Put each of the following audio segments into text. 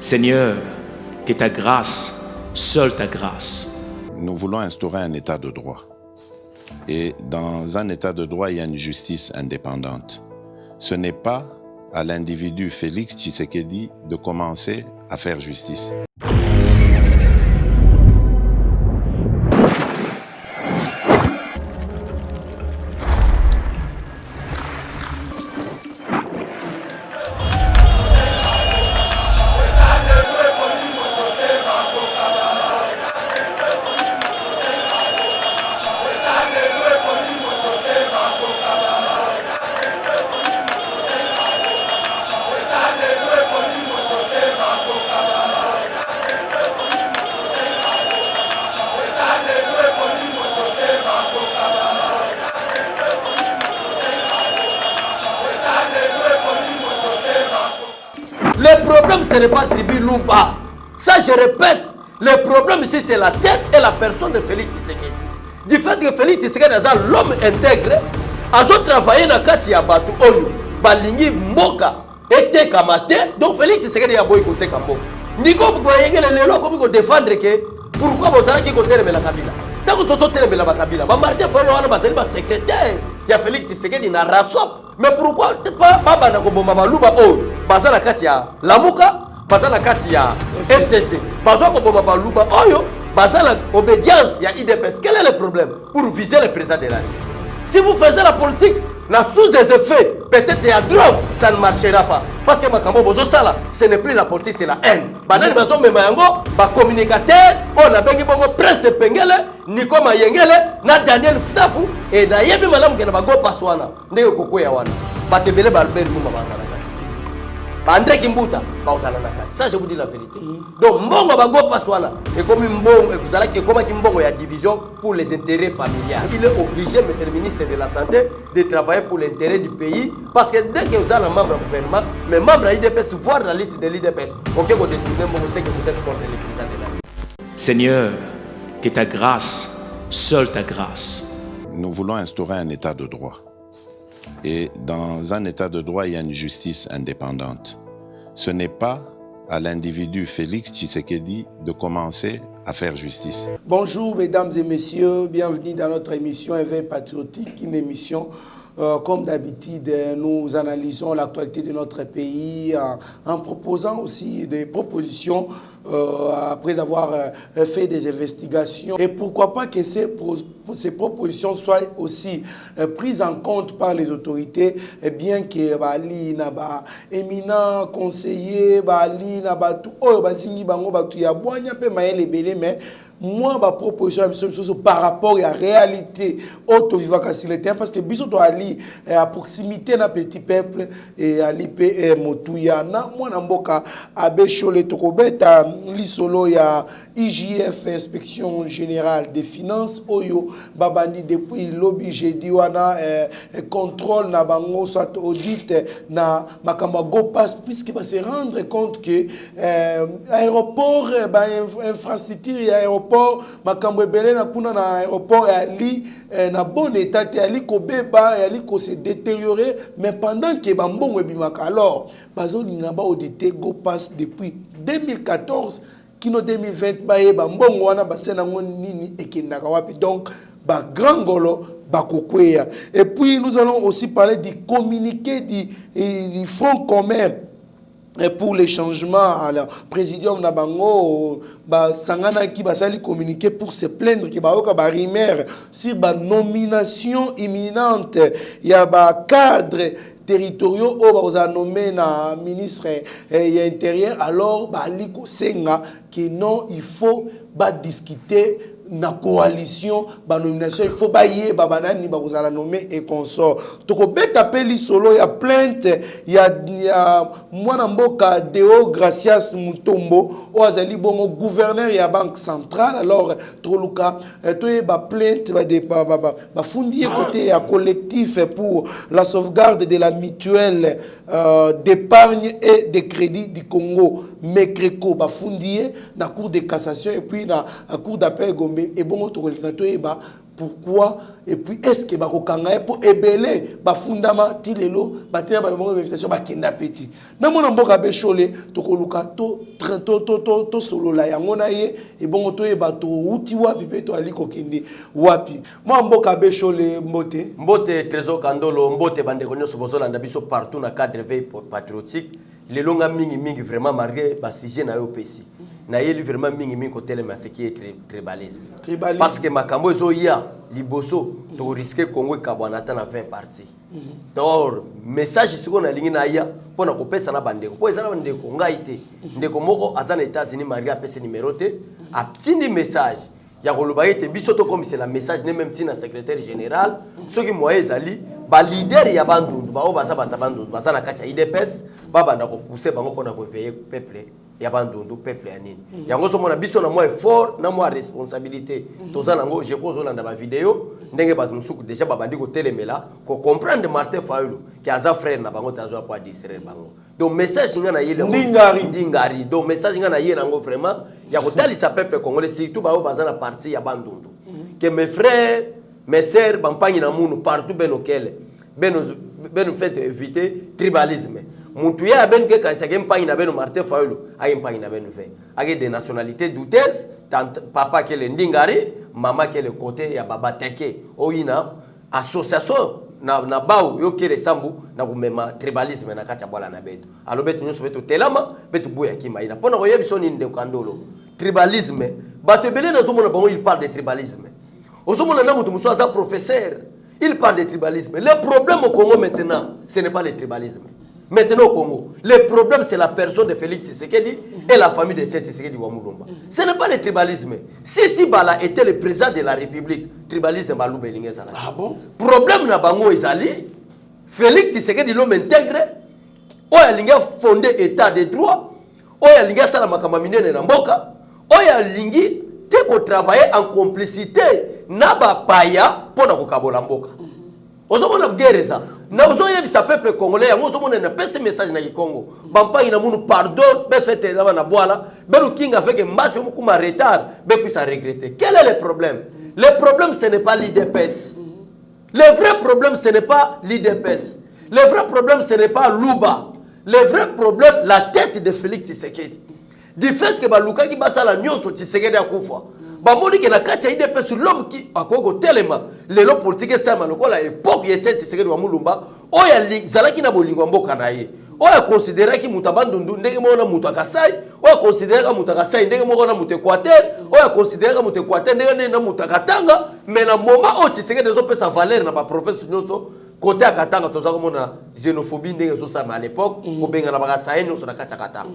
Seigneur, que ta grâce, seule ta grâce. Nous voulons instaurer un état de droit. Et dans un état de droit, il y a une justice indépendante. Ce n'est pas à l'individu Félix Tshisekedi de commencer à faire justice. Le problème, ce n'est pas Tribu Lumba. Ça, je répète, le problème ici, c'est la tête et la personne de Félix Tshisekedi. Du fait que Félix Tshisekedi est l'homme intègre, a travaillé dans le cadre de Batu Oyo, Balingi Mboka, et Kamate, donc Félix Tshisekedi a boyé côté Kamboka. Nico, vous voyez que les gens comme défendre que pourquoi vous avez dit que vous avez la Kabila. Tant que vous avez la Kabila, Martin Fayou a secrétaire, il y a Félix Tshisekedi dans Rasop. Mais pourquoi pas Baba Nakoboma Baluba O, Bazala Katia, Lamuka, Bazala Katia, FCC, Bazala Koboma Baluba Oyo, Bazala obédience, il y a IDPS. Quel est le problème pour viser le président de la République? Si vous faites la politique, sous des effets, peut-être il y a drogue, ça ne marchera pas. Parce que ce n'est plus la politique, c'est la haine. Banani bazo memango, ba communicateur, on a bengi bongo presse pengele, Niko Mayengele, na Daniel Ftafu, et na yebi malamu kena bago paswana. Ndeko koko ya wana. Batebele Balbert Muma bazala kati. André Kimbuta, bazala kati. Ça je vous dis la vérité. Donc mbongo bago paswana, et comme mbongo, vous allez comme mbongo ya division pour les intérêts familiaux. Il est obligé, monsieur le ministre de la Santé, de travailler pour l'intérêt du pays, parce que dès que vous êtes un membre du gouvernement, mais membre de l'IDPS, voir la liste de l'IDPS, ok, vous détournez, vous savez que vous êtes contre le président de la République. Seigneur, que ta grâce, seule ta grâce. Nous voulons instaurer un état de droit. Et dans un état de droit, il y a une justice indépendante. Ce n'est pas à l'individu Félix Tshisekedi de commencer à faire justice. Bonjour mesdames et messieurs, bienvenue dans notre émission Éveil Patriotique, une émission comme d'habitude, nous analysons l'actualité de notre pays en proposant aussi des propositions après avoir fait des investigations. Et pourquoi pas que ces propositions soient aussi prises en compte par les autorités, bien que Bali n'a pas éminent conseiller, Bali n'a pas tout, oh basingi bango batu ya boanya pe maele belé mais moi, ma proposition par rapport à la réalité auto-vivant sur le terrain, parce que bisous doit aller à proximité d'un petit peuple et à l'IP Motouya. Moi, Namboka, Abbé Cholet Tokobeta, l'Isolo, il y a IJF, Inspection Générale des Finances, Oyo, Babani, depuis lobby, j'ai dit, wana contrôle, na bango, soit audit, na Makamago passe, puisqu'il va se rendre compte que aéroport, infrastructure, aéroport, makambo ebele na kuna na aéroport ali na bon état ali ko beba ali ko se détériorer mais pendant que bambongo ebimaka alors bazolinga ba auditer go passe depuis 2014 kino 2020 ba ye bambongo wana basena nini ekendaka wapi donc ba grand golo ba kokweya. Et puis nous allons aussi parler du communiqué du front commun et pour les changements à la présidium Nabango, Sangana qui va s'aller communiquer pour se plaindre qui va au rimer sur la nomination imminente. Il y a des cadres territoriaux où vous a nommé na ministre intérieur alors Baliko Senga qui non il faut discuter na coalition ba nomination il faut bailler babanani ba vous allez nommer et consort toko beta peli solo ya plainte ya mwana mboka Deo Gracias Mutombo o azali bongo gouverneur ya banque centrale alors toluka to ba plainte ba fundi côté ya collectif pour la sauvegarde de la mutuelle d'épargne et de crédit du Congo Mekreco ba fundi na cour de cassation et puis na cour d'appel Gombe et bon pourquoi et puis est-ce que bakokanga pour ébeler bafundama tilelo batina ba invitation bakenda petit na mona mboka beshole tokoluka to solola yango na ye et bon to e bato uti wapi pe to ali kokende wapi moi mboka beshole mbote Trésor Kandolo mbote bande konyo sobozola ndabiso partout na cadre veille patriotique les longa mingi vraiment marqué ba sujet na yo pesi na yeli vraiment mingi côté le qui est tribalisme parce que makambo ezo ya liboso to risquer Congo kabwana ta na 20 parties donc message siko na lingi na ya pona ko pesa na bandeko po ezana bandeko ngaite ndeko moko azana États-Unis Maria pesa numéro te a petit message ya koloba ete biso to comme c'est la message ne même ti na secrétaire général ceux qui moye ezali ba leader ya bandundu ba o baza bandundu baza na kacha IDPS baba ndako pousser bango pona ko veiller peuple ya bandundu peuple ya nini yango so mona biso na moi effort na moi responsabilité toza nango je pose olanda ba vidéo ndenge ba musuku déjà ba bandi ko telemela ko comprendre Martin Fayulu qui aza frère na bango tazo pour distraire bango donc message nga na yele ndingari donc message nga na yele nango vraiment ya ko talisa peuple congolais surtout ba o baza na partie ya bandundu que mes frères mes sœurs bampagne na munu partout benokele beno fait éviter tribalisme mutu ya ben ke kanisa ke mpagne na beno Martin Fayulu ay mpagne na beno fait avec des nationalités douteuses papa ke le ndingari mama ke le côté ya baba teke oyina association na baou yo ke le sambu na kumema tribalisme na kacha bwala na beto alo beto nyoso beto telama beto boya kimaina pona ko yebiso ni nde kandolo tribalisme bato belé na zomo na bango il parle de tribalisme ozomona na mutu muso aza professeur il parle de tribalisme le problème au Congo maintenant ce n'est pas le tribalisme. Maintenant au Congo, le problème c'est la personne de Félix Tshisekedi et la famille de Tshisekedi Wamulumba. Ce n'est pas le tribalisme. Si Tibala était le président de la République, tribalisme va l'oublier. Ah bon? Problème na bango ezali, Félix Tshisekedi l'homme intègre, oya linga fondé état de droit, oya linga sala makamba minene na mboka, oya lingi te ko travailler en complicité na ba paya pona ko kabola mboka. Ozomona guerre ça. Na ozoyebisa peuple congolais yango ozomona na pese message na Congo. Bampa ina munu pardon, be fete na na boala, be lukinga avec mbasi mukuma retard, be puisse regretter. Quel est le problème? Le problème ce n'est pas l'IDPS. Le vrai problème ce n'est pas l'IDPS. Le vrai problème ce n'est pas Luba. Le vrai problème la tête de Félix Tshisekedi. Du fait que baluka ki basala nyonso Tshisekedi akufa. Bamoni ke na kacha IDPS l'homme qui akoko telema lelo politique sama lokola époque ya Tshisekedi wa Mulumba oya zalaki na bolingo mboka na ye oya considérer ki mutabandundu ndenge mona mutu akasai oya considérer ka mutu akasai ndenge moko na mutu Équateur oya considérer ka mutu Équateur ndenge na mutu akatanga mais na moment o Tshisekedi zo pesa valeur na ba professeur nyonso côté akatanga toza komona xénophobie ndenge zo sama à l'époque ko benga na bakasai nyonso na kacha katanga.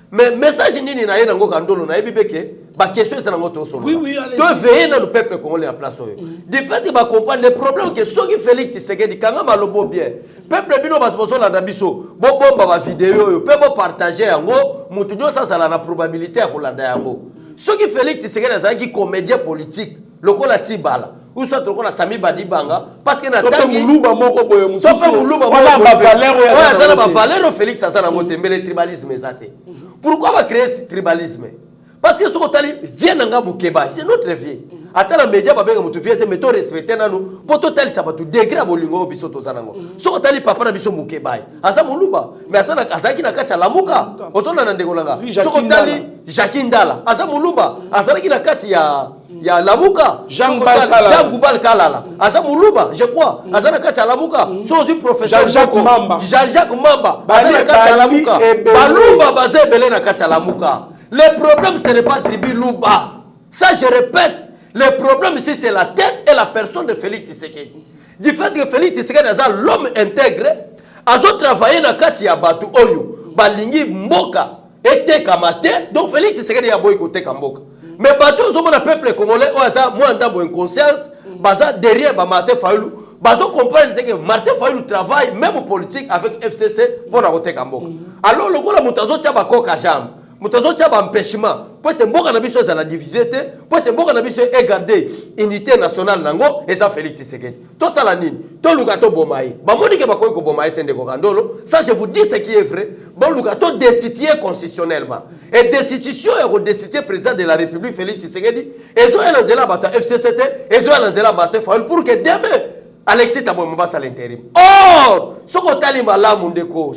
Mais message nini na ye nango kandolo na ebibeke ba question c'est nango to solo. Oui, allez. To veiller dans le peuple congolais en place oyo. De fait il va comprendre le problème que soki Félix Tshisekedi kanga malobo bien. Peuple bino ba tozo la biso. Bo bomba ba vidéo yo, pe bo partager yango, mutu nyo sa sala na probabilité ya kolanda yango. Soki Félix Tshisekedi azaki comédien politique, lokola Tibala. Ou soit lokola Sami Badibanga parce que na tangi muluba moko boye musu. Tope muluba moko. Wala ba valeur ya. Wala sana ba valeur Félix azana motembele tribalisme ezate. Pourquoi on va créer ce tribalisme? Parce que ce qu'on tali vient dans Mukeba, c'est notre vie. Attends les médias, babenga mutu vient te mettre respecter nanu. Pour total ça va tout degré bolingo biso tozanango. Ce qu'on tali papa na biso Mukeba. Asa muluba, mais asa na azaki na kacha lamuka. Otona na ndengolanga. Ce qu'on tali Jacques Ndala. Asa muluba, asa na kacha ya lamuka. Jean Goubal Kalala. Asa muluba, je crois. Asa na kacha lamuka. So aussi professeur Jean-Jacques Mamba. Asa na kacha lamuka. Balumba bazé belé na kacha lamuka. Le problème ce n'est pas tribu Luba. Ça je répète. Le problème ici c'est la tête et la personne de Félix Tshisekedi. Du fait que Félix Tshisekedi est l'homme intègre, a travaillé dans kati ya batu oyo, balingi mboka ete kamate, donc Félix Tshisekedi a boy côté kamboka. Mais batu ozo na peuple congolais o aza moi ndabo inconscience, baza derrière ba Martin Fayulu, bazo comprendre que Martin Fayulu travaille même politique avec FCC pour na côté kamboka. Alors le gola mutazo tia ba koka jambe. Moutazotia ba empêchement. Pour être mboka na biso za la divisé te, pour être mboka na biso et garder unité nationale nango et ça Félix Tshisekedi. Tout ça la nini. To lukato bomaye. Ba moni ke ba koy ko bomaye tende ko kandolo. Ça je vous dis ce qui est vrai. Bon lukato destitué constitutionnellement. Et destitution et destitué président de la République Félix Tshisekedi. Et zo elanzela bata FCCT, et zo elanzela Martin Fayulu pour que demain Alexis Thabo passe à l'intérim. Or, ce qu'on t'a dit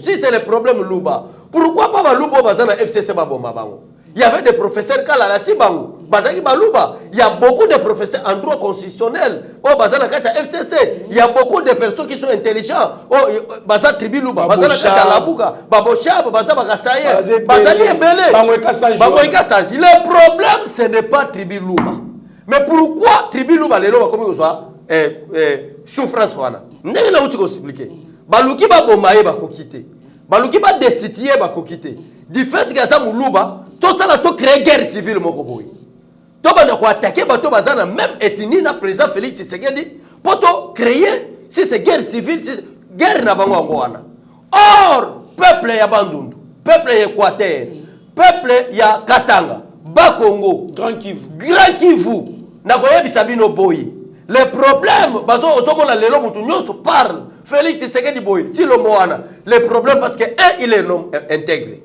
si c'est le problème Louba, pourquoi pas Louba bazana FCC baboma bango? Il y avait des professeurs Kalalati bango, bazaki balouba. Il y a beaucoup de professeurs en droit constitutionnel. Oh bazana kacha FCC. Il y a beaucoup de personnes qui sont intelligents. Oh bazana tribu Louba, bazana kacha Labuga, Babosha, bazana bagasaye, bazali embele. Bangoika Sanji. Le problème ce n'est pas tribu Louba. Mais pourquoi tribu Louba les lois comme ils soient souffrance wana ndenge na uti ko expliquer baluki ba bomaye ba kokité baluki ba destituer ba kokité du fait que ça muluba to ça to créer guerre civile moko boy to bana ko attaquer bato bazana même ethnie na président Félix Tshisekedi pour to créer si c'est guerre civile si guerre na bango wana. Or peuple ya Bandundu, peuple ya Équateur, peuple ya Katanga, Bakongo, Grand Kivu na koyebisa bino boy. Le problème, parle. Félix Tshisekedi boy, si le moana. Le problème parce que il est non intégré.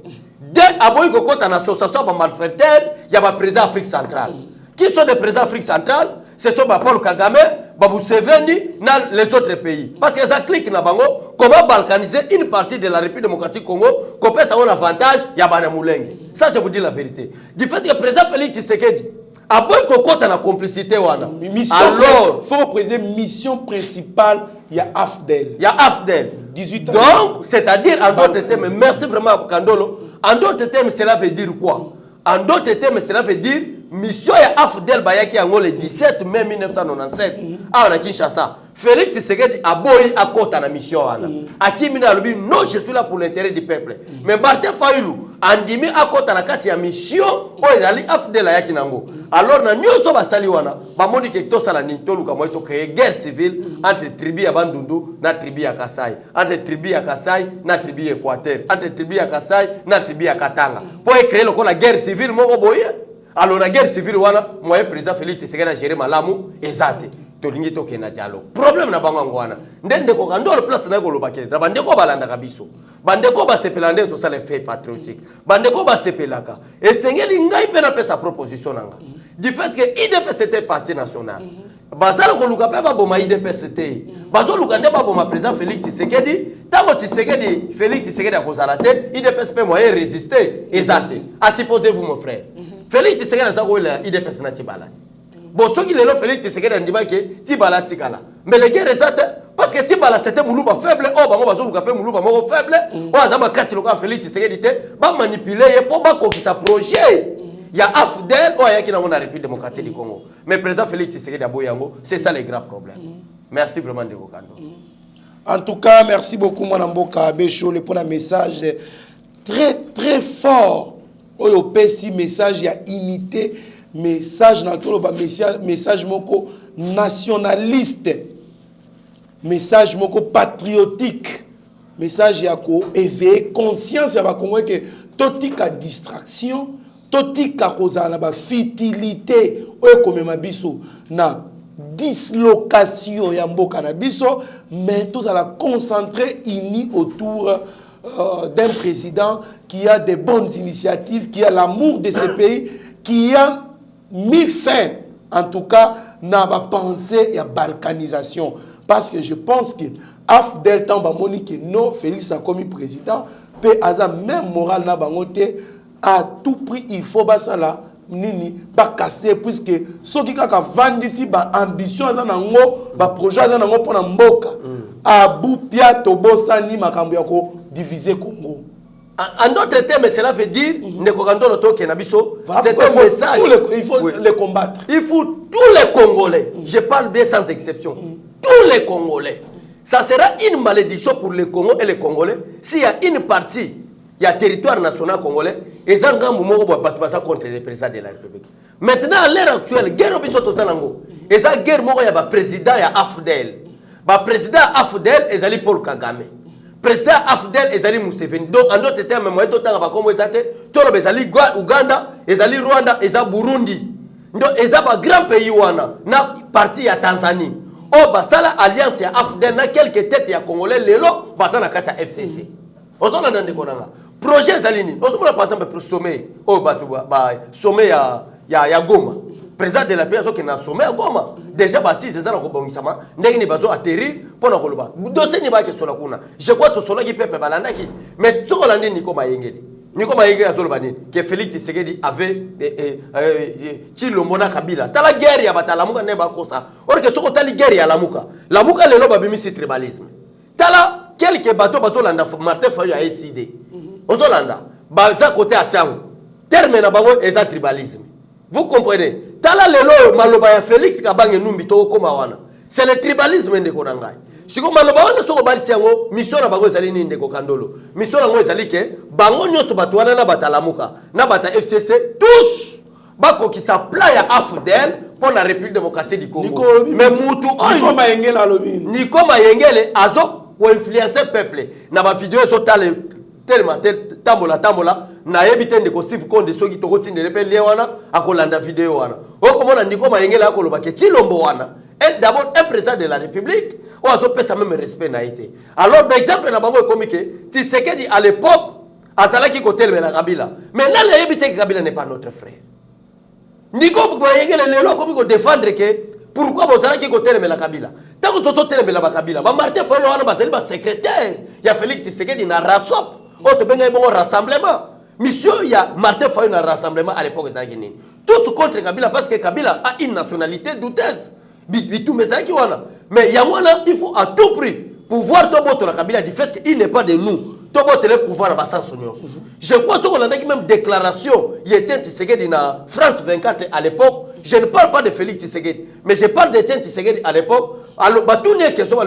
Deux, aboy ko kota na association ba malfaiteur, il y a ba président Afrique centrale. Qui sont des présidents Afrique centrale? Ce sont ba Paul Kagame, ba Museveni, dans les autres pays. Parce que ça clique na bango, comment balkaniser une partie de la République démocratique Congo, qu'on peut avoir un avantage, il y a ba Mulenge. Ça je vous dis la vérité. Du fait que le président Félix Tshisekedi aboy ko kota na complicité wana. Alors, faut préciser mission principale, il y a AFDEL. Il y a AFDEL. 18 ans. Donc, c'est-à-dire en d'autres termes, merci vraiment Kandolo. En d'autres termes, cela veut dire quoi? En d'autres termes, cela veut dire mission ya AFDEL bayaki yango le 17 mai 1997 à Kinshasa. Félix Tshisekedi aboyi a kota na mission wana. Akimina lobi non, je suis là pour l'intérêt du peuple. Mais Martin Fayulu andimi a kota na kati ya mission o ezali AFDEL ayaki nango. Alors na nyonso basali wana bamoni ke to sala ni to luka moy to créer guerre civile entre tribu ya Bandundu na tribu ya Kasai, entre tribu ya Kasai na tribu ya Équateur, entre tribu ya Kasai na tribu ya Katanga. Pour créer la guerre civile moko boye. Alors la guerre civile wana moyen président Félix Tshisekedi a géré malamu ezate. Tolingi to kena dialogue. Problème na bango ngwana. Ndende ko kando place na ko lobake. Na bande ko balanda kabiso. Bande ko ba sepelande to ça les faits patriotiques. Bande ko ba sepelaka. Et sengeli ngai pe na pesa proposition nanga. Du fait que IDPS c'était parti national. Bazala ko luka pe ba boma IDPS c'était. Bazo luka nde ba boma président Félix Tshisekedi. Tango Tshisekedi Félix Tshisekedi a kozala te. IDPS pe moyen résister ezate. A supposez-vous mon frère. Félix Tshisekedi a ko la IDPS na tibala. Bon, ce qui est là, Félix Tshisekedi a dit que Tibala Tikala. Mais les guerres, parce que Tibala c'était Moulouba faible, oh, bah, on va se Moulouba faible, on va casser le cas Félix Tshisekedi, va manipuler pour qu'il sa projet. Il y a AFDEL, oh, il y a qui dans la République démocratique du Congo. Mais président Félix Tshisekedi a Boyango, c'est ça les grands problèmes. Merci vraiment de vos canaux. En tout cas, merci beaucoup, Mme Mboka Bécho, pour un message très, très fort. Oh, au PSI, message, il y a unité. Message message moko nationaliste, message moko patriotique, message yako éveiller conscience ya ba Congo que totika distraction, totika kozala ba futilité oyo komema biso na dislocation ya mboka na biso, mais tous à la concentrer unis autour d'un président qui a des bonnes initiatives, qui a l'amour de ce pays, qui a mis fin, en tout cas, n'a pas pensé à la balkanisation. Parce que je pense que AFDEL Tamba Monique, non, Félix a commis président, peut avoir même moral n'a pas monté, à tout prix, il faut ça là, nini, pas casser, puisque ceux qui ont vendu ici, ambition, projet, pour Mboka, à Boupia, Tobo, Sani, Makambiako, diviser Congo. En d'autres termes, cela veut dire c'est un message. Il faut les combattre. Il faut tous les Congolais, je parle bien sans exception, tous les Congolais. Ça sera une malédiction pour le Congo et les Congolais s'il y a une partie, il y a territoire national congolais, et ça contre le président de la République. Maintenant, à l'heure actuelle, guerre au Totanango, et ça guerre, il y a un président, il y a AFDEL. Le président AFDEL est Paul Kagame. président Afdel ezali Museveni. Donc en d'autres termes, moi tout temps ba comme ezate, tout le ezali Uganda, ezali Rwanda, ezali Burundi. Donc ezali ba grand pays wana na parti ya Tanzanie. Oh basala alliance ya Afdel na quelques têtes ya Congolais lelo basala kasa FCC. Ozona ndande konanga. Projet ezali ni. Ozona par exemple pour sommet oh batu ba sommet ya Goma. Président de la République qui na sommet à Goma. Déjà basi c'est ça la kobongisama. Ndenge ni bazo atterrir pour na koloba. Dossier ni ba ke sola kuna. Je crois to sola ki peuple balanda ki. Mais tout la ni ko mayengeli. Ni ko mayengeli azolo bani que Félix Tshisekedi avait Tshilombo na Kabila. Tala guerre ya batalamuka ne ba kosa. Or que soko tali guerre ya lamuka. Lamuka lelo ba bimisi tribalisme. Tala quelques bateaux bazolanda Martin Fayulu a SID. Ozolanda baza côté a Tchango. Terme na bango eza tribalisme. Vous comprenez? Tala lelo maloba ya Félix Kabange numbi to koma wana. C'est le tribalisme ndeko nangai. Siko maloba wana soko balisi yango mission na bango ezali ni ndeko Kandolo. Mission nango ezali ke bango nyoso bato wana na batalamuka na bata FCC tous bako ki sa pla ya Afdel pour la République démocratique du Congo. Mais mutu Niko Mayengele alobi. Niko Mayengele azo ko influencer peuple na ba vidéo so tale tellement tambola na yebite ndeko Steve Konde soki to kotinde repele wana akolanda vidéo wana okomona Niko Mayengele akoloba ke Tshilombo wana est d'abord un président de la République ou azo pesa même respect na été. Alors par exemple na bango komike Tshisekedi à l'époque azalaki kotelme na Kabila mais là la yebite que Kabila n'est pas notre frère. Niko Mayengele lelo komi ko défendre que pourquoi vous allez kotelme la Kabila tant que toto telme la Kabila ba Martin Fayulu wana bazali ba secrétaire ya Félix Tshisekedi na Rasop o to benga bon rassemblement. Mission il y a Martin Fayulu un rassemblement à l'époque ezalaki tous contre Kabila parce que Kabila a une nationalité douteuse. Bitou mezaki wana. Mais il y a il faut à tout prix pouvoir tomber la Kabila du fait qu'il n'est pas de nous. Tomber le pouvoir à Bassan Sonyo. Je crois que on a même déclaration Etienne Tshisekedi na France 24 à l'époque. Je ne parle pas de Félix Tshisekedi, mais je parle d'Etienne Tshisekedi à l'époque. Alors batouné question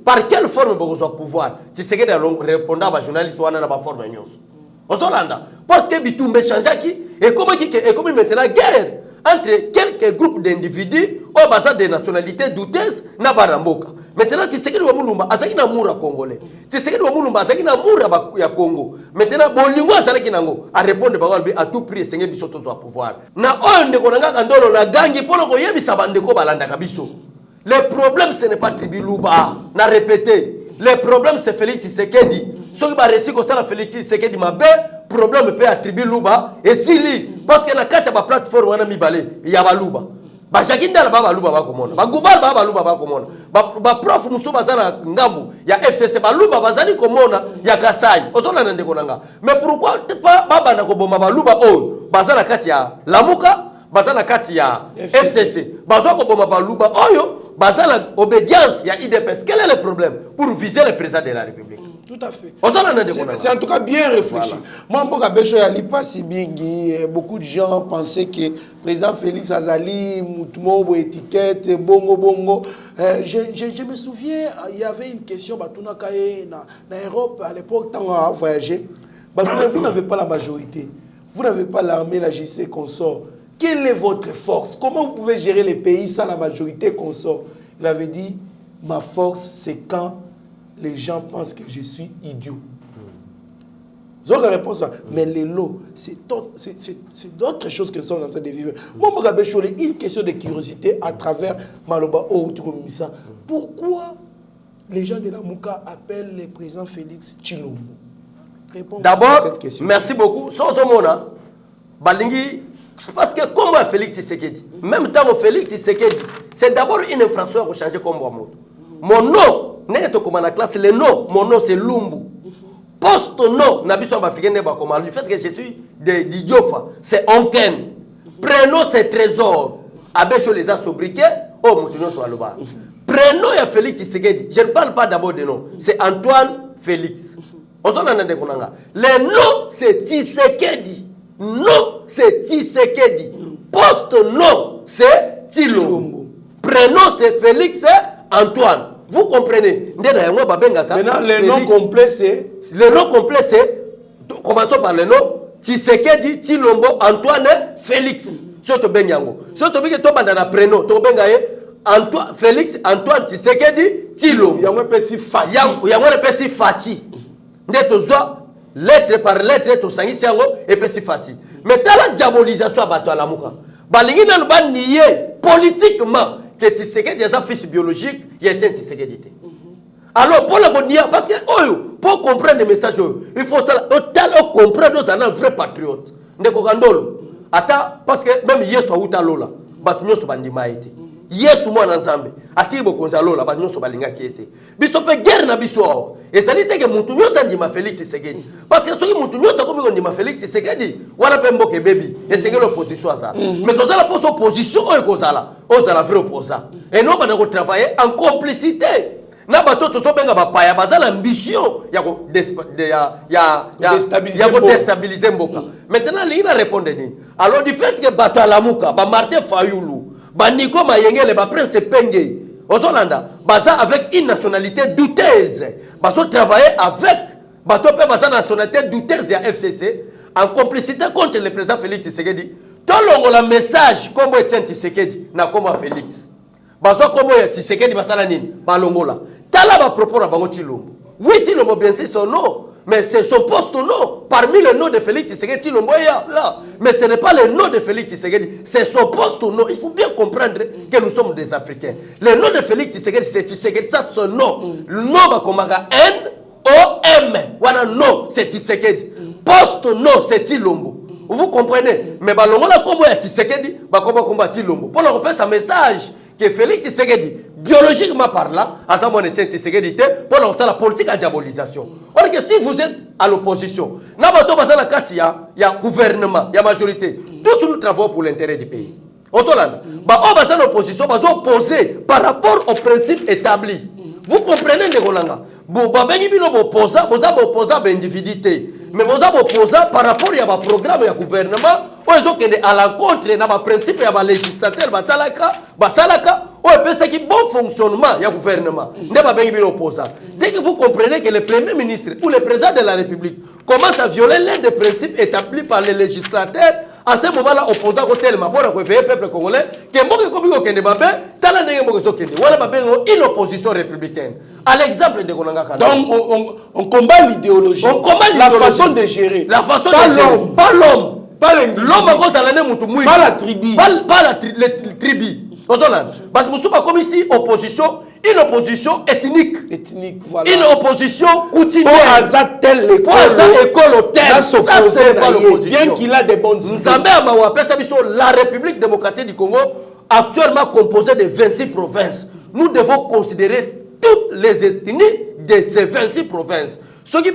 par quelle forme vous avez pouvoir Tshisekedi répondre à journaliste wana na ba forme nyonso. Ozolanda parce que bitumbe changeaki et comme maintenant guerre entre quelques groupes d'individus au basa des nationalités douteuses na baramboka. Maintenant Tshisekedi wa Mulumba azaki na mura congolais. Tshisekedi wa Mulumba azaki na mura ya Congo. Maintenant bolingo azaki nango a répondre ba à tout prix senge biso tozo pouvoir. Na oyo ndeko nanga kandolo na gangi polo ko yebisa bandeko balanda kabiso. Le problème ce n'est pas Tribi Luba. Na répété. Le problème c'est Félix Tshisekedi. Ce qui va réussir comme ça la Félix Tshisekedi ma be problème peut attribuer Luba et Sili parce que la carte ba plateforme wana mibale ya ba Luba. Ba jakinda la ba Luba ba komona. Ba gubal ba Luba ba komona. Ba prof muso bazana ngambu ya FCC ba Luba bazali komona ya Kasai. Ozona na ndeko nanga. Mais pourquoi pas baba na koboma ba Luba oh bazana kati ya Lamuka bazana kati ya FCC. Bazwa koboma ba Luba oyo bazala obédience ya IDPS. Quel est le problème pour viser le président de la République? Tout à fait. C'est en tout cas bien réfléchi. Moi, beaucoup de gens pensaient que le président Félix Azali, Moutmo, étiquette, bongo. Je me souviens, il y avait une question, en Europe, à l'époque, quand on a voyagé, vous n'avez pas la majorité. Vous n'avez pas l'armée, la JC consort. Quelle est votre force? Comment vous pouvez gérer les pays sans la majorité consort? Il avait dit, ma force, c'est quand les gens pensent que je suis idiot. Ils ont la réponse. Mais les lots, c'est d'autres choses que nous sommes en train de vivre. Moi, je vais une question de curiosité à travers Maloba Outukomisa. Pourquoi les gens de la Mouka appellent le président Félix Tshilombo? D'abord, merci beaucoup. Sans Omona, Balingi, parce que comme Félix Tshisekedi, même temps Félix Tshisekedi, c'est d'abord une infraction pour changer comme moi. Mon nom, la classe, le nom, mon nom c'est Lumbu. Poste nom, le fait que je suis d'Idiofa, c'est Onken. Prénom c'est Trésor. Abécho les a sobriqués, oh mon nom soit là-bas. Prénom est Félix Tshisekedi. Je ne parle pas d'abord de nom, c'est Antoine Félix. Le nom c'est Tshisekedi. Non, c'est Tshisekedi. Poste nom c'est Tshilombo. Prénom c'est Félix Antoine. Vous comprenez? Maintenant, le nom complet c'est... Le nom complet c'est... Commençons par le nom. Tshisekedi, Tshilombo, Antoine, Félix. Soto Benyango. Soto Benyango, tu as un prénom. Tu as Antoine, Félix, Antoine, Tshisekedi, Tshilombo. Il y a un petit Fati. Il y a un petit Fati. nde tozwa lettre par lettre tosangisi yango epesi fati. Mais tala diabolisation ya bato alamuka balingi nanu baniye politiquement que Tshisekedi est un fils biologique, il y a un Tshisekedi. Alors, pour le nier, parce que pour comprendre les messages, il faut comprendre que nous un vrai patriote. Parce que même Yesu a lola, batunyo so bandima été. Yesu mwana nzambe, ati bo konza lola, batunyo so balinga ki été. Biso pe guerre na biso. Et ça dit que mutunyo sa ndima Félix Tshisekedi. Parce que soki mutunyo sa komi ndima Félix Tshisekedi, wana pe mboke baby, et c'est que l'opposition ça. Mais dans la opposition o ekozala, o za la vraie opposant. Et non bana ko travailler en complicité. Na bato to so benga ba paya bazala ambition ya ko déstabiliser mboka. Maintenant l'ina répondre ni. Alors du fait que bato alamuka ba Martin Fayulu, ba Nico Mayengele, ba Prince Penge, Ozolanda, baza avec une nationalité douteuse. Baso travailler avec bato pe baza nationalité douteuse ya FCC en complicité contre le président Félix Tshisekedi. Tolongo la message comme Etienne Tshisekedi na comme Félix. Bazo comme Tshisekedi basala nini? Balongola. Tala ba propos na bango Tshilombo. Oui Tshilombo bien sûr son nom, mais c'est son poste nom. Parmi le nom de Félix Tshisekedi Tshilombo là. Mais ce n'est pas le nom de Félix Tshisekedi, c'est son poste nom. Il faut bien comprendre que nous sommes des Africains. Le nom de Félix Tshisekedi c'est Tshisekedi, ça son nom. Le nom ba komaka N-O-M. Voilà non, c'est Tshisekedi. Poste nom c'est Tshilombo. Vous comprenez? Mais balongola kombo ya Tshisekedi, ba komba Tshilombo. Pour leur repère sa message que Félix Tshisekedi, biologiquement parlant, à ce moment-là, Tshisekedi, pour lancer la politique à diabolisation. Or que si vous êtes à l'opposition, il y a gouvernement, il y a majorité. Tous nous travaillons pour l'intérêt du pays. On est en opposition, on est opposé par rapport aux principes établis. Vous comprenez les Rolanda? Vous êtes opposé à l'individualité. Mais vous êtes opposé par rapport à un programme et à un gouvernement. Vous êtes à l'encontre de principe et à législateur. Vous avez un bon fonctionnement du gouvernement. Dès que vous comprenez que le Premier ministre ou le président de la République commence à violer l'un des principes établis par les législateurs, à ce moment-là, opposant au tellement pour le peuple congolais, que une opposition républicaine. À l'exemple de Gonanga Kanda. Donc, on combat l'idéologie. On combat la façon de gérer. La façon de gérer. Pas l'homme. Pas l'homme. Pas la tribu. Pas la tribu. Comme ici, opposition, une opposition ethnique. Ethnique, voilà. Une opposition coutumière. Pour hasard telle l'école. Pour hasard école au terme. Ça, c'est pas l'opposition. Bien qu'il a des bonnes idées. La République démocratique du Congo, actuellement composée de 26 provinces. Nous devons considérer toutes les ethnies de ces 26 provinces.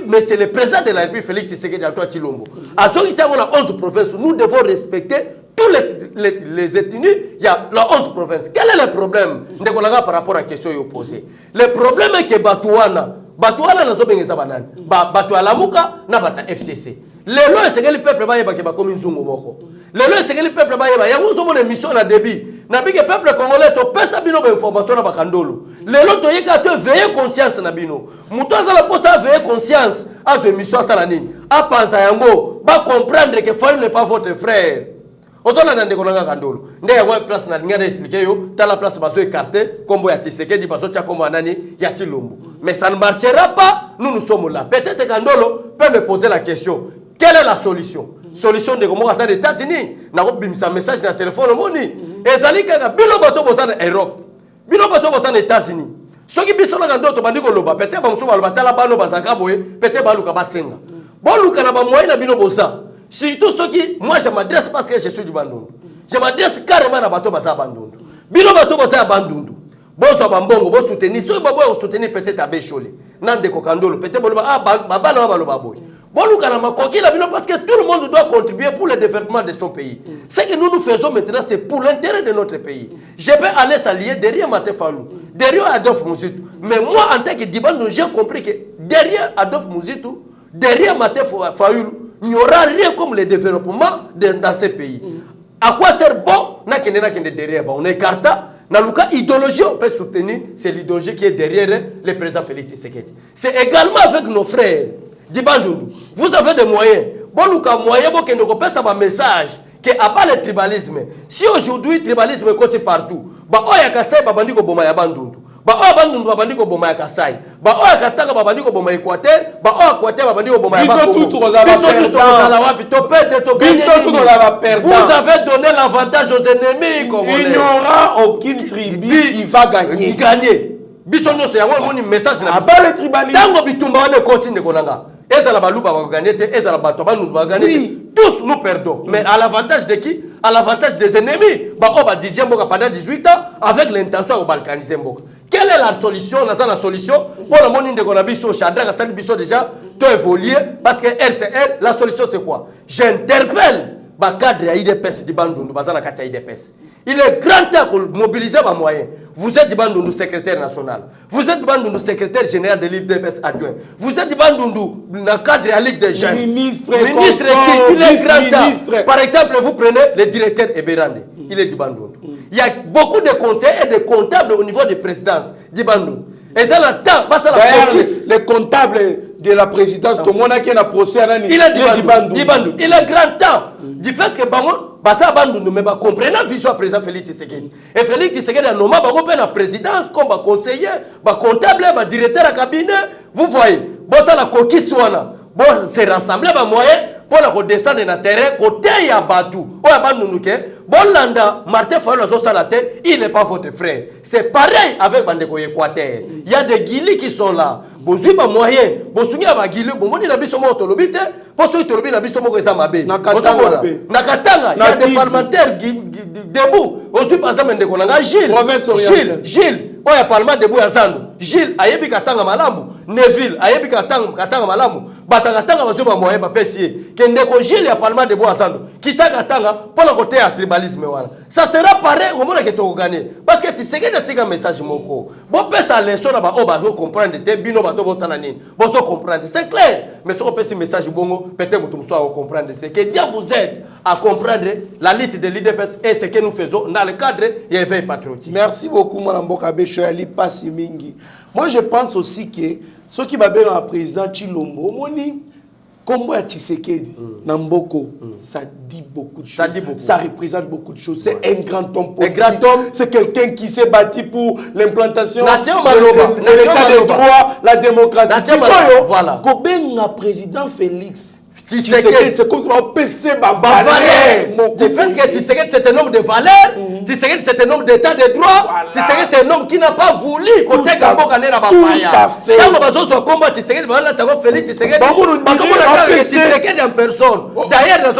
Mais c'est le président de la République, Félix Tshisekedi Antoine Tshilombo. À ce qui on a 11 provinces, nous devons respecter tous les ethnies, il y a 11 provinces. Quel est le problème par rapport à la question posée? Le problème est que Batouana n'a pas Batoualamuka n'a pas FCC. Les lois, c'est que le peuple va y avoir comme une zungo moko. Les lois, c'est que le peuple va y avoir. Il y a une mission à débit. N'a pas que le peuple congolais, tu peux savoir une information à Bakandolo. Les lois, tu as veillé conscience na bino. Mouton à la poste a veillé conscience à une mission à Salanine. À Panzayango, va comprendre que Fall n'est pas votre frère. Autour de Konanga Kandolo. N'est pas place na linga d'expliquer yo. T'as la place baso écarté comme ya Tshisekedi baso tia comme anani ya Tshilombo. Mais ça ne marchera pas. Nous sommes là. Peut-être Kandolo peut me poser la question. Quelle est la solution? Solution de comment ça des États-Unis. N'a pas un message dans le téléphone moni. Et ça dit que bilo bato bosa en Europe. Bilo bato bosa en États-Unis. Ceux qui biso na Kandolo to bandiko loba. Peut-être ba muso ba batala bano bazaka boye. Peut-être ba luka basenga. Bon luka na ba moyen na bino bosa. Surtout ceux qui, moi je m'adresse parce que je suis du Bandundu. Je m'adresse carrément à Bato Basa Bandundu. Bilo Bato Basa Bandundu. Bon, ça va bon, bon soutenir. Si vous pouvez soutenir peut-être à Bécholé. Nande Kokandolo. Peut-être que Baba n'a pas le baboy. Bon, nous avons conquis la ville parce que tout le monde doit contribuer pour le développement de son pays. Ce que nous faisons maintenant, c'est pour l'intérêt de notre pays. Je peux aller s'allier derrière Martin Fayulu, derrière Adolphe Mouzitou. Mais moi, en tant que Dibandou, j'ai compris que derrière Adolphe Mouzitou, derrière Martin Fayulu, il n'y aura rien comme le développement dans ces pays. À quoi sert bon? Derrière, on écarte. Dans le cas idéologie, on peut soutenir, c'est l'idéologie qui est derrière le président Félix Tshisekedi. C'est également avec nos frères. Dibandou, vous avez des moyens. Bon, nous avons des moyens pour que nous passions un message qui a pas le tribalisme. Si aujourd'hui le tribalisme est partout, bah, on y a cassé, bah, bandit ko boma ya bandundu. ba o bandundu babandi ko boma ya Kasai ba o Katanga babandi ko boma Équateur ba o Équateur babandi ko boma ya Bakongo biso tout kozala wapi to pete to gagner vous avez donné l'avantage aux ennemis congolais il n'y aura aucune tribu qui va gagner biso nyonso yango moni message na abale tribalisme tango bitumba wana continue konanga ezala baluba ba gagner te ezala bato bandundu ba gagner tous nous perdons mais à l'avantage de qui à l'avantage des ennemis ba o ba dirige mboka pendant 18 ans avec l'intention de balkaniser mboka. Quelle est la solution? La solution pour le monde de Bisso, Shadrach, Assani Bisso déjà, tout évolué parce que RCR, la solution c'est quoi? J'interpelle le cadre IDPS du Bandundu, IDPS. Il est grand temps pour mobiliser vos moyens. Vous êtes du Bandundu secrétaire national. Vous êtes du Bandundu secrétaire général de l'IDPS adjoint. Vous êtes du Bandundu le cadre de la Ligue des jeunes. Ministre qui il est grand temps. Par exemple, vous prenez le directeur Eberande. Il est du Bandundu. Il y a beaucoup de conseillers et de comptables au niveau de présidence du Bandundu. Et ça l'attend. Les comptables de la présidence, tout le monde qui a un procès à il est du Bandundu. Il est grand temps. Du fait que Basa Bandundu, mais comprenant vision président Félix Tshisekedi. Et Félix Tshisekedi a nommé la présidence comme conseiller, comptable, directeur de cabinet. Vous voyez, la coquille soit c'est rassembler les moyens pour la redescendre dans le terrain, côté ya Batou. Bolanda, Martin Fayol, il n'est pas votre frère. C'est pareil avec Bandeko Équateur. Il y a des Guilis qui sont là. Bozui ba moyen, bozungi ba Guilis, bomoni na biso mo tolobite, poso tolobi na biso mo ko ezamabe. Nakatanga, il y a des parlementaires debout. Bozui par exemple ndeko nanga Gilles, oya parlement debout ya Zando. Gilles ayebi katanga malamu, Neville ayebi katanga malamu. Batakatanga bazo ba moyen ba pesier. Kendeko Gilles ya parlement debout ya Zando. Kitaka tanga pour le côté à tribalisme voilà. Ça sera pareil au moment que tu gagner parce que tu sais que tu as un message moko. Bon peut ça leçon là ba o ba comprendre te bino ba to bo sanani. Bon so comprendre, c'est clair. Mais si on peut ce message bongo, peut-être vous soit comprendre que Dieu vous aide à comprendre la lutte de l'IDPS et ce que nous faisons dans le cadre de l'éveil patriotique. Merci beaucoup madame Bokabecho Ali Pasimingi. Moi je pense aussi que ceux qui va bien à président Chilombo moni comme moi Tshisekedi Namboko, ça dit beaucoup de choses. Ça représente beaucoup de choses. C'est un grand homme politique. C'est quelqu'un qui s'est battu pour l'implantation de l'état de droit, la démocratie. Voilà. Comme un président Félix Tshisekedi, c'est comme ça on peut se valeur. Du fait que Tshisekedi c'est un homme de valeur, Tshisekedi c'est un homme d'état de droit, Tshisekedi c'est un homme qui n'a pas voulu côté Kamboka na Bapaya. Quand on va se combattre Tshisekedi, voilà ça va Félix Tshisekedi. Parce qu'on a Tshisekedi en personne. D'ailleurs dans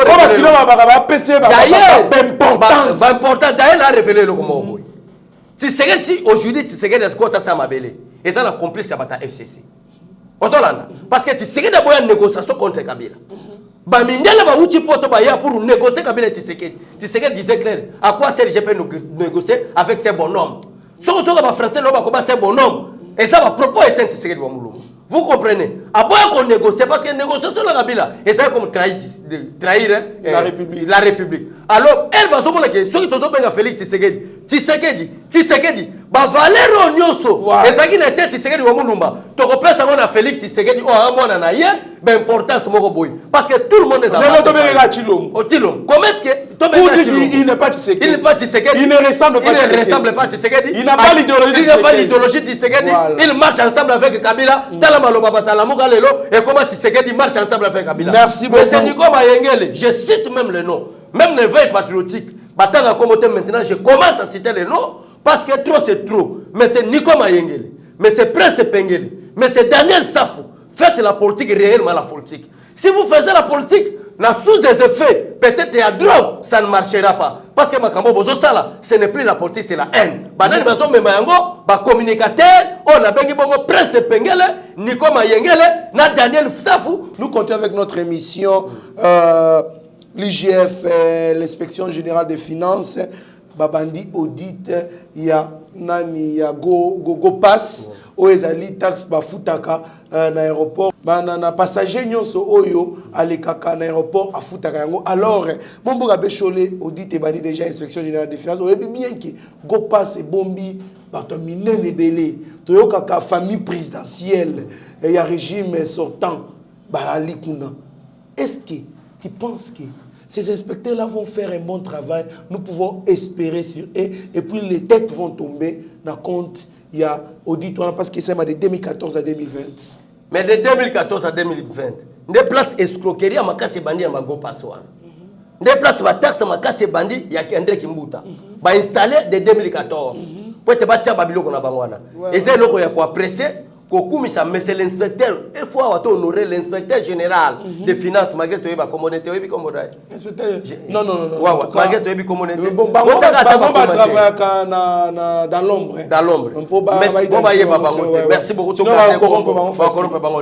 d'ailleurs a révélé le comment. Tshisekedi si aujourd'hui Tshisekedi est quoi ça mabele. Et ça la complice à bata FCC. Parce que Tshisekedi a besoin de négociation contre Kabila. Bamindela ba uti poto ba ya pour négocier Kabila Tshisekedi. Tshisekedi disait clair, à quoi sert je peux négocier avec ces bonhommes. Si on va français là ba comment ces bonhommes et ça va propos et Tshisekedi wa mulungu. Vous comprenez? À quoi qu'on négocie parce que négociation la Kabila et ça comme trahir la République. Alors elle va se dire que ceux qui sont bien Félix Tshisekedi ba valero nyoso ezaki na Tshisekedi wa mulumba to kopesa ngona Félix Tshisekedi o amona na ye ba importance moko boy parce que tout le monde est en Tilom. Comment est-ce que il n'est pas Tshisekedi. Il n'est pas Tshisekedi. Il ne ressemble pas à Tshisekedi. Il n'a pas l'idéologie de Tshisekedi. Il marche ensemble avec Kabila. Talama Lobabatala Mugalelo et comment Tshisekedi marche ensemble avec Kabila. Merci beaucoup. C'est Nico Mayengele. Je cite même le nom. Même les veilles patriotiques. Batanga Komote maintenant, je commence à citer les noms parce que trop c'est trop. Mais c'est Nico Mayengele. Mais c'est Prince Pengele. Mais c'est Daniel Safou. Faites la politique réellement la politique. Si vous faites la politique, sous les effets, peut-être il y a drogue, ça ne marchera pas. Parce que ce n'est plus la politique, c'est la haine. Communicateur, on a Prince Pengele, Nico Mayengele, Daniel Safou. Nous continuons avec notre émission. L'IGF, l'inspection générale des finances, Babandi audit, il y a Nani, il y a Go Pass, Oezali taxe bafutaka na aéroport, na passager nyonso oyo alekaka na aéroport afutaka yango. Alors, Bombo Gabechole audit et bandi déjà inspection générale des finances, oyebi bien que Go Pass et Bombi bato minene belé, toyo kaka famille présidentielle, il y a régime sortant, ali kuna. Est-ce que tu penses que ces inspecteurs-là vont faire un bon travail? Nous pouvons espérer sur eux et puis les têtes vont tomber dans compte il y a auditoire parce que c'est de 2014 à 2020. Mais de 2014 à 2020, des places escroquerie à ma casse bandit à ma go passoire. Des places va taxe à ma casse bandit, il y a André Kimbuta. Va installer de 2014. Pour te battre à Babylone qu'on a bangwana. Et c'est là qu'on y a quoi apprécier. Mais c'est l'inspecteur. Il faut honorer l'inspecteur général des finances malgré que tu es communauté. Non. Malgré que tu es communauté. Bon, on va travailler dans l'ombre. Dans l'ombre. Merci beaucoup.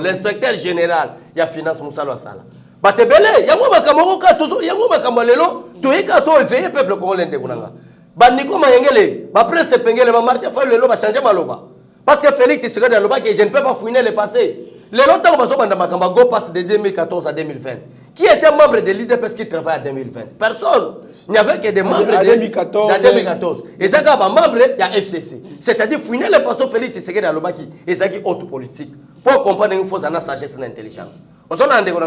L'inspecteur général, il y a finance Moussalo Sala. Batebele, il y a un Makamoroka, il y a un Makamalelo, tu es quand tu es veillé, peuple comme l'Indegunanga. Baniko Mayengele, ma presse Pengele, ma Martin Fall, va changer ma loba. Parce que Félix se regarde dans le bas que je ne peux pas fouiner le passé. Les longtemps où Go passe de 2014 à 2020. Qui était membre de l'IDPS qui travaille à 2020? Personne. Il n'y avait que des membres de 2014. Et ça, quand membre, il y a FCC. C'est-à-dire fouiner le passé Félix se regarde dans le bas qui est haute politique. Pour comprendre une fausse sagesse et l'intelligence. On s'en a un dégoûtant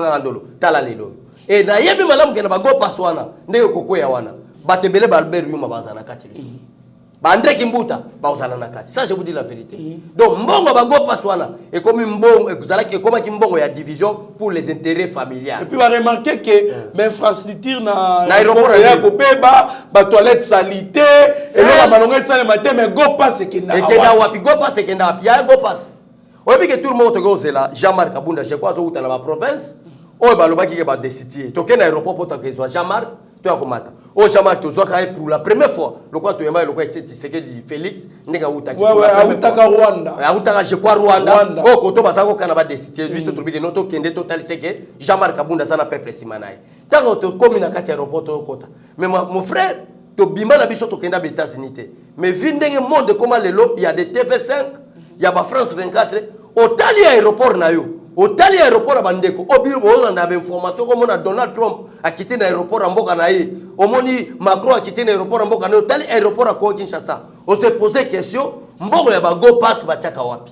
tala lelo. Et na yebi madame qui n'a pas go passe wana. Ndeko koko ya wana. Batebele Balbert Yuma bazana kati. André Kimbuta, ça je vous dis la vérité. Donc, Mbongo Bago Paswana est comme une bonne, il y a division pour les intérêts familiales. Et puis, on va remarquer que l'infrastructure dans l'aéroport, il y a des toilettes salité, et là, on va le matin, mais Go Pass, c'est qu'il y a Go Pass, c'est qu'il y a Go Pass. On veut que tout le monde est là, Jean-Marc Kabunda, je crois que c'est dans la province, on va qui est décidé. Donc, un aéroport pour que soit Jean-Marc. Oh Jean-Marc pour la première fois le quoi tu es le quoi c'est que Félix nega utaki utaka Rwanda utaka je crois Rwanda oh koto basako kana ba décider lui to bige noto kende total c'est que Jean-Marc Kabunda sana peuple simanaï tant que comme na kati aéroport to kota mais mon frère to bima na biso to kenda États-Unis mais vindenge monde comment les lots il y a des TV5 il y a ba France 24 au tali aéroport na yo au tali aéroport à Bandeko, au bureau, on a des informations comme on a Donald Trump a quitté l'aéroport en Bokanaï, au moni Macron a quitté l'aéroport en Bokanaï, au tali aéroport à Kinshasa. On se posait question, Mbongo ya ba go pass ba tchaka wapi.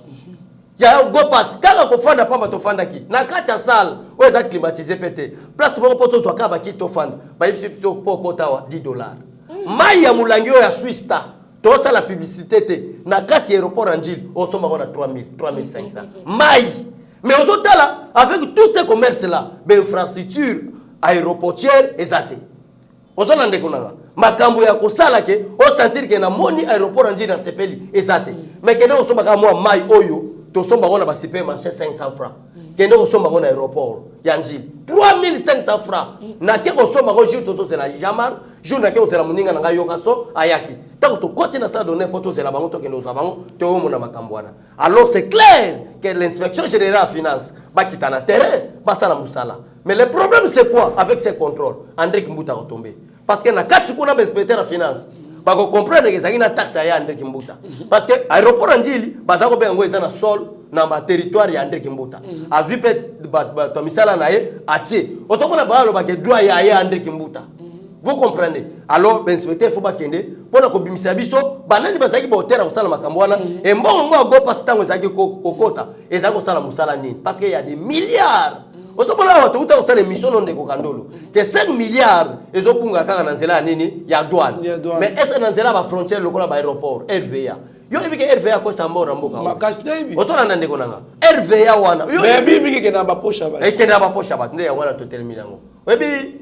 Ya go pass, kaka ko fanda pa to fanda ki. Na kacha salle, o eza climatisé pété. Place moko poto zo ka ba ki to fanda. Ba yipsi to poko tawa $10. Maya mulangi ya Swista. To ça la publicité te. Na kacha aéroport en Gilles, o soma on a 3500. Maï. Mais aujourd'hui, avec tous ces commerces-là, l'infrastructure aéroportière est zatée. Aujourd'hui, makambo ya kosala ke o sentir que na moni aéroport andi na sepeli ezate mais kende osomba ka moi mai oyo to somba ngona ba super marché 500 francs kende osomba ngona aéroport ya Njili 3500 francs na ke osomba ko jour to c'est la jamar jour na ke osela muninga na yoka so ayaki tant to côté na ça donner poto c'est la bango to kende osabango to mona makambo wana alors c'est clair que l'inspection générale de finance ba kitana terrain ba sala musala mais le problème c'est quoi avec ces contrôles André Kimbuta a tombé. Parce que na kati kuna inspecteur de finance ba ko comprendre que ça ina taxe ya André Kimbuta parce que aéroport Njili bazako bengo ezana sol na ba territoire ya André Kimbuta azui pe ba to misala na ye atie otomona ba lo ba ke droit ya André Kimbuta vous comprenez alors l'inspecteur faut ba kende pona ko bimisa biso banani bazaki ba hôtel ko sala makambo wana et mbongo go passe tango ezaki kokota ezako sala musala nini parce que il y a des milliards. Vous avez une mission de Kokandolo. Que 5 milliards, ils ont nini ya douane. Mais est-ce que dans la frontière, le aéroport, RVA? Yo ebi ke RVA ko sambo ramboka. Makastaibi. Oto na ndeko nanga. RVA wana. Yo ebi ke na ba posha ba. Ke na ba posha ba. Nde wana to terminer ngo. Ebi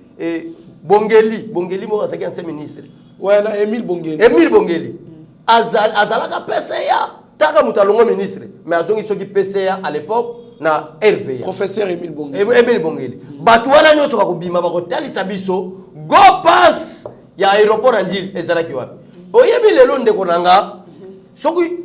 Bongeli mo asaki ancien ministre. Ouais na Emile Bongeli. Emile Bongeli. Azalaka PCA. Taka mutalongo ministre. Mais azongi soki PCA à l'époque. Na RVA professeur Emile Bongeli Emile Bongeli batu wana nyoso ba kobima ba kotalisa biso go pass ya aéroport Njili ezalaki wapi oyebi lelo ndeko nanga soki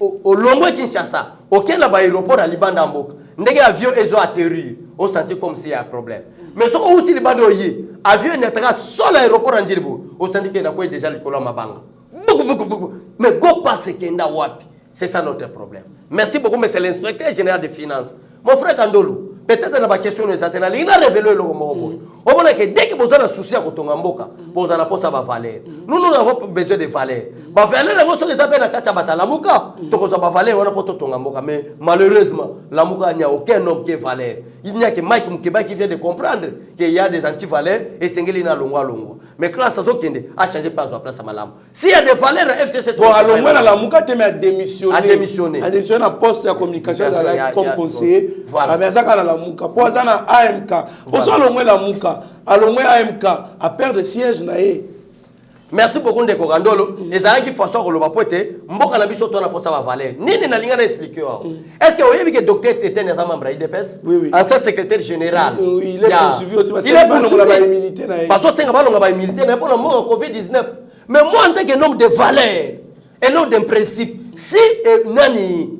o longwe Kinshasa okenda ba aéroport à Libanda mboka ndenge avion ezo atterrir on sentit comme s'il y a un problème mais soko aussi Libanda oye avion n'ataka seul aéroport Njili bo on sentit que na quoi déjà likolo mabanga beaucoup mais go pass kenda wapi. C'est ça notre problème. Merci beaucoup, mais c'est l'inspecteur général des finances. Mon frère Kandolo, peut-être dans la question de Satana, il a révélé le mot. On voit que dès que vous avez un souci à Kotongamboka, vous avez pas valeur. Nous avons besoin de valeur. ba valeur ngo soki ça pe na kati ya batalamuka to ko ba valeur wana poto tonga mboka mais malheureusement lamuka il n'y a aucun homme qui est valeur il n'y a que Mike Mukeba qui vient de comprendre qu'il y a des anti-valeurs et sengeli na longo mais classe azo kende a changé pas sa place à malam s'il y a des valeurs à FCC bon alors moi lamuka te mais a démissionné à poste de communication comme conseiller a bien ça kana lamuka po azana AMK po so longwe lamuka alongwe AMK a perdre siège na ye. Merci beaucoup de Kogandolo. Les gens qui font ça, le bapote, mboka na biso to na posa ba valeur. Nini na linga na expliquer. Est-ce que vous voyez que docteur était un membre IDPS? Oui. Ancien secrétaire général. Oui, il est poursuivi aussi parce qu'il est poursuivi. Parce que c'est pas immunité na pour le Covid-19. Mais moi en tant qu'un homme de valeur, un homme de principe, si nani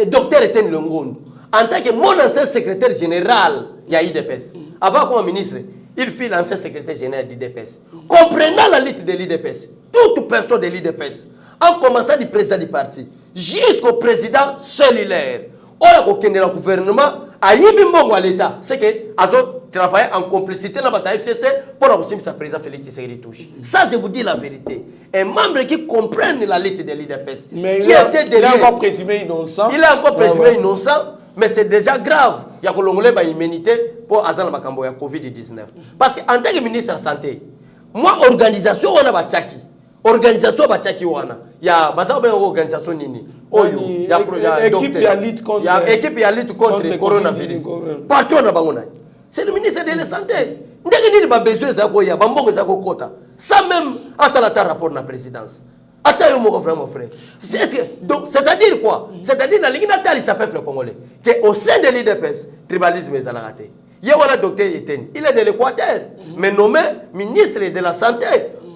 docteur était le monde, en tant que mon ancien secrétaire général, il y a IDPS. Avant comme ministre, il fut l'ancien secrétaire général de l'IDPS. Comprenant la lutte de l'IDPS, toute personne de l'IDPS, en commençant du président du parti jusqu'au président cellulaire, on a aucun dans le gouvernement, à l'État, c'est qu'ils ont travaillé en complicité dans la FCC pour la président Félix Tshisekedi touche. Ça, je vous dis la vérité. Un membre qui comprenne la lutte de l'IDPS, mais il est encore présumé innocent. Il est encore présumé innocent. Mais c'est déjà grave. Il y a que l'on a une immunité pour Azan Makambo, Covid-19. Parce qu'en tant que ministre de la Santé, moi, organisation, on a Bachaki. Organisation Bachaki, on a. Il y a une organisation Nini. Il y a équipe de lutte contre le coronavirus. Partout, on a c'est le ministère de la Santé. Il n'y a pas besoin de ça même, à ça, rapport de la présidence. Attends, mon frère, mon frère. Donc, c'est-à-dire quoi? C'est-à-dire dans le peuple congolais, qu'au sein de l'IDPS, le tribalisme est raté. Il y a un docteur Etienne, il est de l'Équateur, mais nommé ministre de la Santé,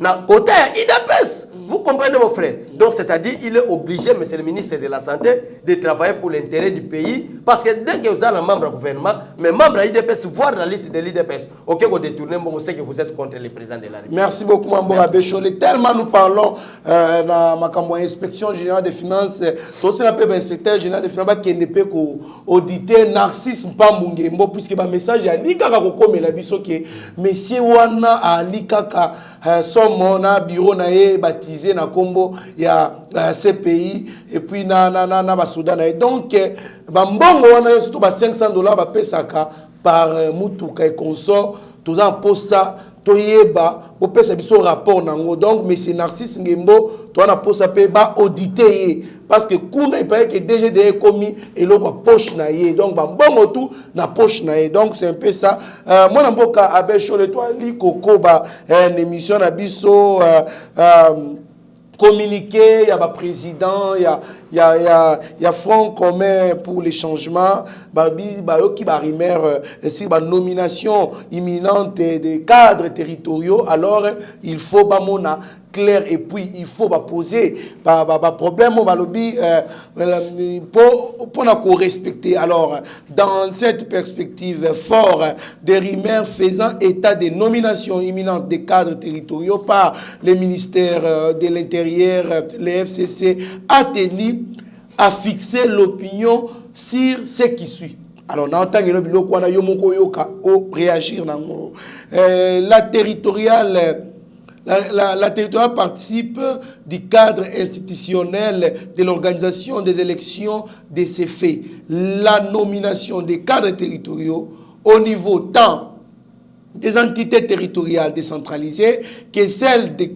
dans côté IDPS. Vous comprenez, mon frère? Donc, c'est-à-dire il est obligé, monsieur le ministre de la Santé, de travailler pour l'intérêt du pays. Parce que dès que vous êtes un membre du gouvernement, mais membre de l'IDPS, voir la lutte de l'IDPS, ok, vous détournez, on sait que vous êtes contre le président de la République. Merci beaucoup, Mambora Bécholé. Tellement nous parlons dans l'inspection générale des finances, tout ça, l'inspecteur général des finances qui n'est pas auditer Narcisse Mpambungembo, puisque le message est à l'Ikaka comme la biso que monsieur Wana à l'Ikaka, son bureau na baptisé na kombo ya CPI et puis na Soudan. Et donc, bambongo wana surtout $500 ba pesaka par mutuka et consort, tout en posa toyeba pour pesa biso rapport nango. Donc monsieur Narcisse Ngembo to na posa pe ba auditer parce que kuna il paraît que DGD commis et l'autre poche na ye. Donc bambongo tout na poche na ye. Donc c'est un peu ça. Moi na mboka abesho le toi li koko ba émission na biso communiqué, il y a le président, il y a Front commun pour les changements, qui va la nomination imminente des cadres territoriaux. Alors, il faut bamona clair et puis il faut poser problème pour respecter. Alors, dans cette perspective fort des rumeurs faisant état des nominations imminentes des cadres territoriaux par les ministères de l'Intérieur, les FCC, a tenu à fixer l'opinion sur ce qui suit. Alors, on entend que réagir. La territoriale participe du cadre institutionnel de l'organisation des élections de ces faits. La nomination des cadres territoriaux au niveau tant des entités territoriales décentralisées que celles des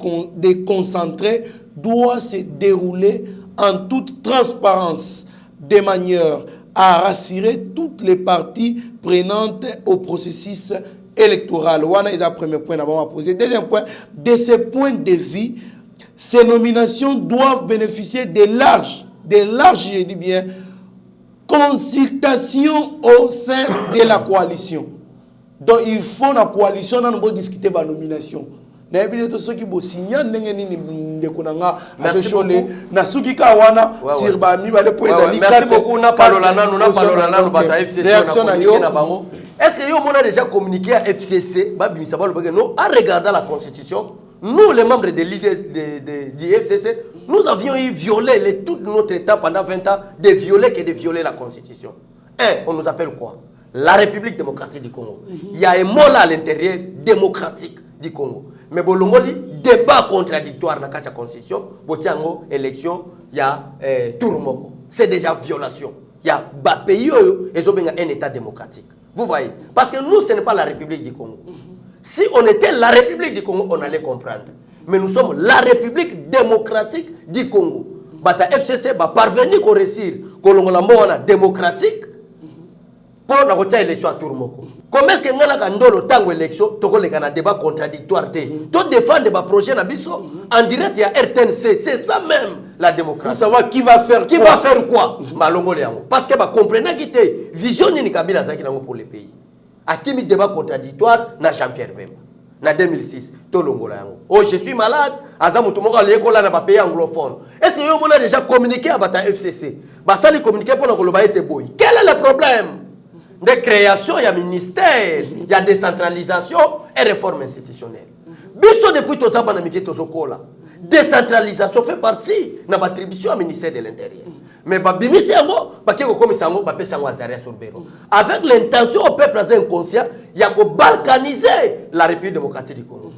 concentrés doit se dérouler en toute transparence, de manière à rassurer toutes les parties prenantes au processus électoral. Voilà le premier point à poser. Deuxième point, de ce point de vue, ces nominations doivent bénéficier de larges, je dis bien, consultations au sein de la coalition. Donc il faut la coalition pour discuter de la nomination. Merci beaucoup. Est-ce que vous avez déjà communiqué à FCC en regardant la Constitution? Nous, les membres du FCC, nous avions violé tout notre État pendant 20 ans, de violer la Constitution. On nous appelle quoi? La République démocratique du Congo. Il y a un mot là à l'intérieur, démocratique du Congo. Mais Bolongoli, débat contradictoire dans la constitution, botiango élection, il y a tour. C'est déjà violation. Il y a un pays et un état démocratique. Vous voyez? Parce que nous, ce n'est pas la République du Congo. Si on était la République du Congo, on allait comprendre. Mais nous sommes la République démocratique du Congo. Bata FCC va parvenir à réussir la démocratique pour la élection à Tourmoko. Comment est-ce que nous avons tant d'élections, nous avons un débat contradictoire. Nous défendre des projets en direct, il y a RTNC. C'est ça même la démocratie. Pour savoir qui va faire qui quoi. Va faire quoi? Parce que comprenez que la vision de Kabila pour les pays. À qui mi débat contradictoire na Jean-Pierre Bemba. En 2006, oh, je suis malade. Pays anglophone. Est-ce que vous avez déjà communiqué avec la FCC? Vous communiqué pour le boy. Quel est le problème? De création, il y a ministère, il y a décentralisation et réforme institutionnelle. Biso depuis tout ça, décentralisation fait partie de l'attribution au ministère de l'Intérieur. Mais avec l'intention au peuple inconscient, il y a que balkaniser la République démocratique du Congo.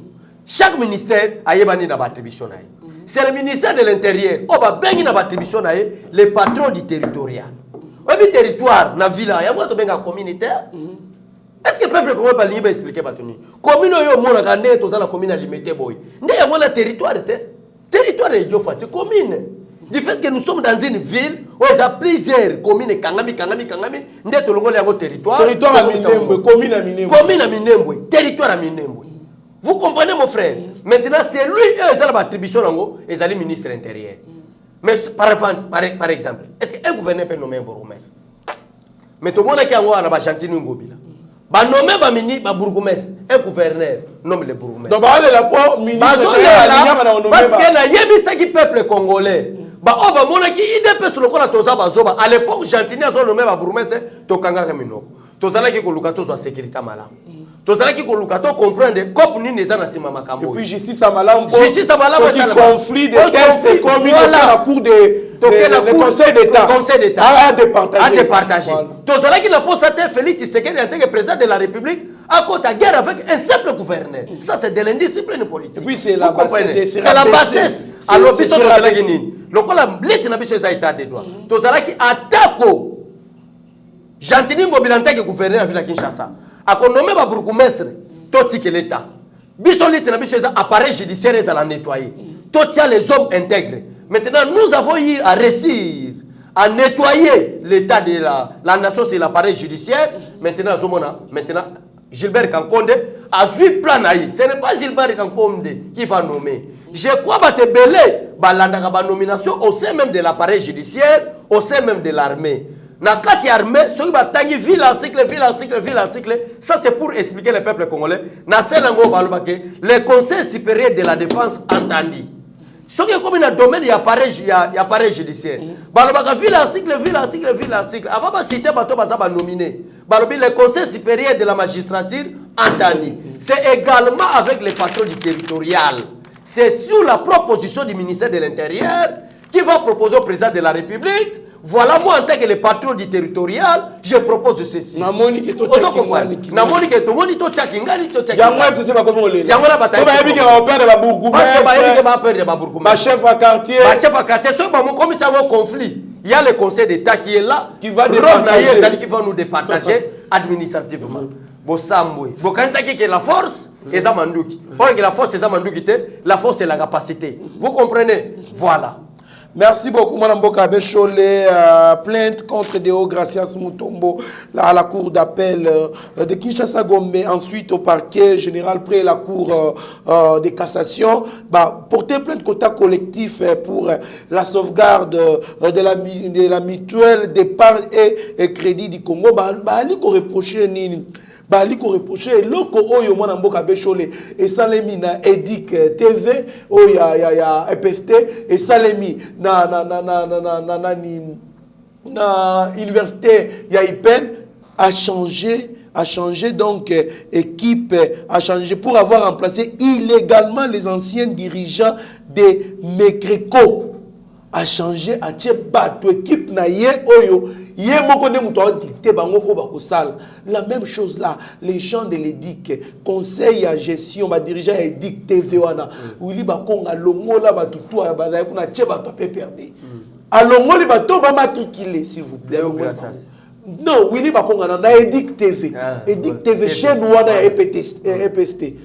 Chaque ministère a une attribution. C'est le ministère de l'Intérieur qui a une attribution, les patrons du territorial. Le territoire, dans la ville, il y a un communautaire. Est-ce que le peuple ne peut pas expliquer? La commune, la commune est limitée. Il y a un territoire. Le territoire est une commune. Du fait que nous sommes dans une ville où il y a plusieurs communes, territoire. Territoire à Minembwe, commune à Minembwe. Commune à Minembwe, territoire à Minembwe. Vous comprenez, mon frère? Maintenant, c'est lui qui a l'attribution et le ministre intérieur. Mais par exemple, est-ce qu'un gouverneur peut nommer un bourgmestre? Mais tout le monde qui a un Chantini Ngobila. Nommer un bourgmestre, un gouverneur nomme le bourgmestre. Donc, la pour ministre parce que la Yébisa peuple congolais. À l'époque, Chantini a nommé un bourgmestre, Tokanga Minoko. Tozala ki koluka tozo sécurité malamu. Tozala ki koluka to comprendre comme ni neza na sima makambo. Et puis justice à malamu. Justice à malamu c'est le conflit de textes comme la cour de conseil d'État. Conseil d'État à départager. À départager. Tozala ki na poste Félix Tshisekedi en tant que président de la République à côté de guerre avec un simple gouverneur. Ça c'est de l'indiscipline politique. Et puis c'est la bassesse. C'est la bassesse. Alors biso tozala ki nini? Lokola blete na biso eza état de droit. Tozala ki atako Chantini Ngobila en tant que gouverneur de la ville de Kinshasa. A nommé le bourgmestre, tout que l'État. Bissolite na biso appareil judiciaire à la nettoyer. Tout les hommes intègres. Maintenant, nous avons eu à réussir à nettoyer l'État de la nation, c'est l'appareil judiciaire. Maintenant, Gilbert Kankonde a vu plan. Ce n'est pas Gilbert Kankonde qui va nommer. Je crois que tu la nomination au sein même de l'appareil judiciaire, au sein même de l'armée. Na kati armée, ceux qui battent ville en cycle, ça c'est pour expliquer le peuple congolais. Na selango balobake, le Conseil supérieur de la défense entendu. Ceux qui comme dans domaine il y a appareil judiciaire. Balobaka ville en cycle. Avant de citer bato bazaba nominé. Balobi le Conseil supérieur de la magistrature entendu. C'est également avec les patrons du territorial. C'est sur la proposition du ministère de l'Intérieur qui va proposer au président de la République. Voilà, moi, en tant que le patron du territorial, je propose ceci. Namoni que tout Namoni que tout le monde est Tchakingani, Yamwa, c'est pas comme on l'est. Yamwa, la bataille. Comme il y a un père de Babourgoumès. Ma chef à quartier. Ma chef à quartier, comme ça, un conflit. Il y a le conseil d'État qui est là, qui va nous départager administrativement. Bosambwe. Bokanisa qui est la force, et Zamandouki. Or que la force, c'est Zamandouki, la force, c'est la capacité. Vous comprenez? Voilà. Merci beaucoup, Mme Bokabechole. Plainte contre Deo Gracias Mutombo à la cour d'appel de Kinshasa Gombe, ensuite au parquet général près la cour de cassation. Porter plainte quota collectif pour la sauvegarde de la mutuelle d'épargne et crédit du Congo. Ali ko reprocher nini? Bali ko reprocher loko oyo mwana mboka bechole et salemi na Edic TV oyo ya EPST et salemi na université ya IPEN a changé donc équipe a changé pour avoir remplacé illégalement les anciens dirigeants de Mekreco a changé a tie bato équipe na ye oyo yé moko ne muto dicté bango ko ba ko sala. La même chose là, les gens de l'édic, conseil à gestion, ba dirigeant édic TV wana, wili ba konga longola ba tutu ba za kuna che ba to PPRD. Alongoli ba to ba matriculer s'il vous plaît. Non, Willy Bakonga na Edic TV. Edic TV chaîne wana EPST.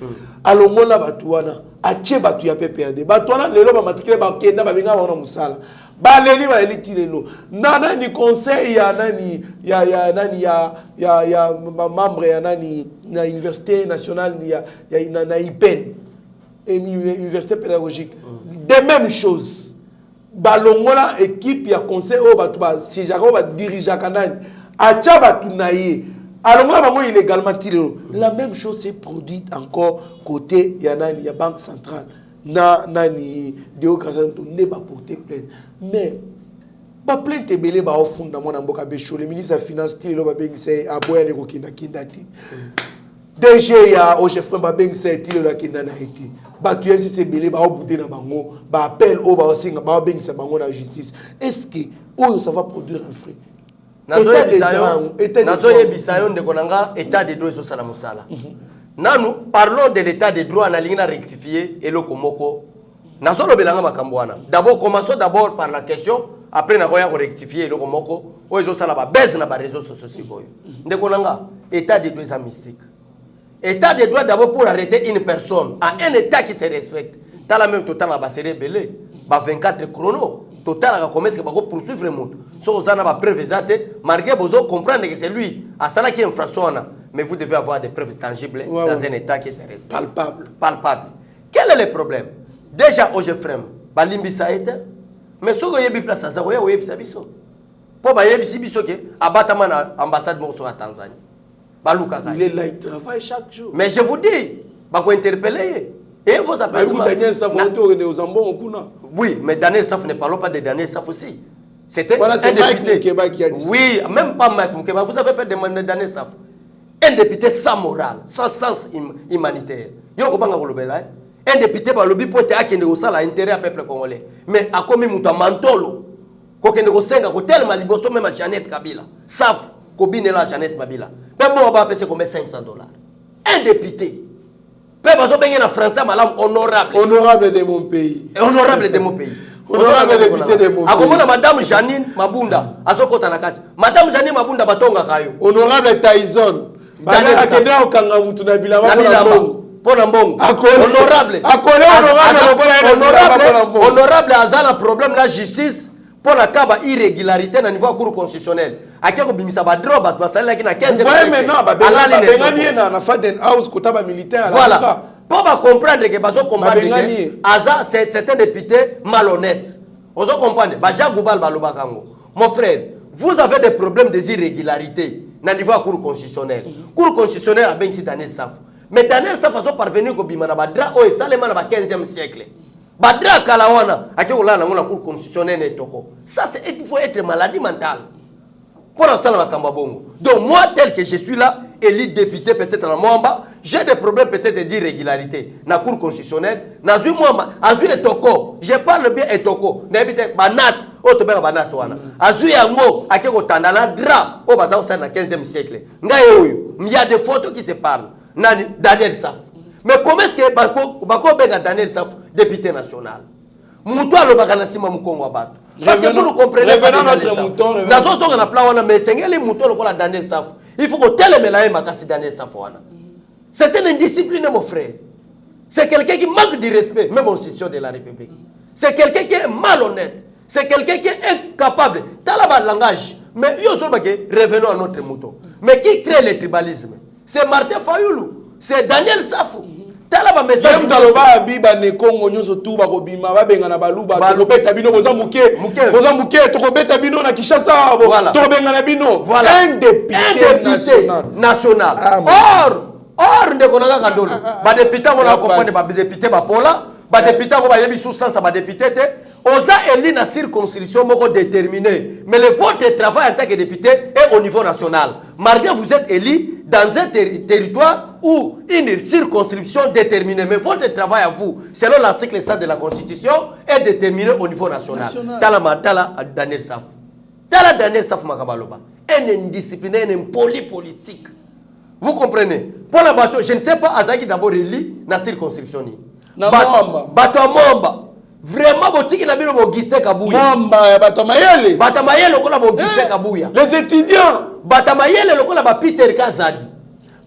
Alongola batuana, ache batu ya PPRD. Batuana lelo ba matricule ba kenda ba benga wana musala. Ba leli ba eliti lelo. Nana ni conseil ya nani ya membre ya nani na université nationale na IPEN. Université pédagogique. Des mêmes choses. Balongola équipe ya conseil o batu ba si jaro ba dirigeant kanani. Alors, illégalement, la même chose s'est produite encore côté Yanani, la Banque centrale. Nani, déocratie, ne pas porter plainte. Mais, pas plainte belé ba au fond dans mon amboka bécho. Le ministre des Finances, il va bien c'est à boire les coquines kindati. DG ya au chef ba bien c'est il la kindana été. Ba tu es c'est belé ba au bout na bango, ba appel au ba singa ba bien c'est bango la justice. Est-ce que ça va produire un fruit? Nazoye bisayon de konanga état de droit social musala. Nanu parlons de l'état de droit na lingina rectifier et le komoko. Nazolo belanga makambwana. D'abord commençons d'abord par la question après na koya rectifier le komoko. Ozo sala ba baisse na ba réseaux sociaux sikoyo. De konanga état de droit mystique. État de droit d'abord pour arrêter une personne à un état qui se respecte. T'as la même total ba seré belé. Ba 24 chrono. Total a commencé à poursuivre le monde. Si vous avez des preuves exactes, malgré vous comprendre que c'est lui, à cela qui est infraction, mais vous devez avoir des preuves tangibles dans un état qui est palpable. Quel est le problème? Déjà, au Jefrem, Balimbi ça a été, mais si vous avez une place à ça, vous avez une place. Pour que vous ayez une place, abattement à l'ambassade de Tanzanie. Il est là, il travaille chaque jour. Mais je vous dis, vous interpeller. Et vous appelez Daniel Saf, oui, mais Daniel Saf, ne parlons pas de Daniel Saf aussi. C'était voilà, un député. Qui a dit oui, même pas Mike Moukeba. Vous avez pas demandé Daniel Saf. Un député sans morale, sans sens humanitaire. Un député par le but pour être l'intérêt du peuple congolais. Mais à comme Mouta Mantolo, quand on senga ko tellement liboso même Jeannette Kabila. Saf, Kobine la Jeannette Kabila. Même moi on va payer comme $500. Un député. Peuple en français, madame, honorable. Honorable de mon pays. Honorable de mon pays. Honorable député de mon pays. Akomona madame Janine Mabunda, azokota nakasi. Madame Janine Mabunda batonga kayo. Honorable Tyson. Daniel Akenda okanga mutu na bilamba pona mbongo. Honorable. Honorable azana problème la justice pour la kaba irrégularité na niveau cour constitutionnel. Akeko bimisa ba droit ba basala kina 15. Vous voyez maintenant ba bengani na Faden House kotaba militaire. Voilà. Pour comprendre que bazo comprendre que Aza c'est un député malhonnête. Ozo comprendre ba Jagoubal baloba kango. Mon frère, vous avez des problèmes des irrégularités na niveau cour constitutionnel. Cour constitutionnel a ben si Daniel Saf. Mais Daniel Saf a parvenu ko bimana ba dra o salema na ba 15e siècle. Badra Kalawana, à qui on l'a dans la cour constitutionnelle et toko. Ça, il faut être maladie mentale. Pour l'instant, la Kambabongo. Donc, moi, tel que je suis là, élu député peut-être à Mwamba, j'ai des problèmes peut-être d'irrégularité. Dans la cour constitutionnelle, dans la Mwamba, Azu et Toko, je parle bien et Toko, n'habite Banat, autre bien Banat, Azu et Ango, à qui on t'a dans la dra, au bazar, c'est dans le 15e siècle. Il y a des photos qui se parlent. Daniel Saf. Mais comment est-ce que Bako Bega Daniel Saf, député national? Moutoua le Baganasima Moukongo Abat. Parce que vous ne comprenez pas Daniel Saf. Dans son son, on a plein mais c'est les moutons le Daniel Saf. Il faut que tel me l'aille Makasi Daniel Saf. C'est une indiscipline, mon frère. C'est quelqu'un qui manque de respect, même au institution de la République. C'est quelqu'un qui est malhonnête. C'est quelqu'un qui est incapable. T'as la langage. Mais revenons à notre mouton. Mais qui crée le tribalisme? C'est Martin Fayoulou. C'est Daniel Safou. Tala ba message taloba biba ne Kongo nyoso tu ba kobima ba benga na baluba to beta bino boza muke to kobeta bino na Kinshasa to benga na bino un député national. Or ndeko na kandolo ba député ngona comprendre ba député ba pola ba député ko ba yebi sous sens ba député te oza eli na circonscription moko déterminée, mais le votre travail en tant que député est au niveau national. Mardi vous êtes élu dans un territoire ou une circonscription déterminée, mais votre travail à vous, selon l'article 100 de la Constitution, est déterminé au niveau national. Tala Daniel Saf. Tala Daniel Safou Makabaloba. Un indiscipliné, un impoli politique. Vous comprenez? Pour la bateau, je ne sais pas, Azaki d'abord élit dans la circonscription. Bateau Mamba. Vraiment, botiki na bino Augustin Kabouya. Mamba, Batamayele. Batamayele, lokola Augustin Kabouya. Les étudiants. Batamayele, lokola Peter Kazadi.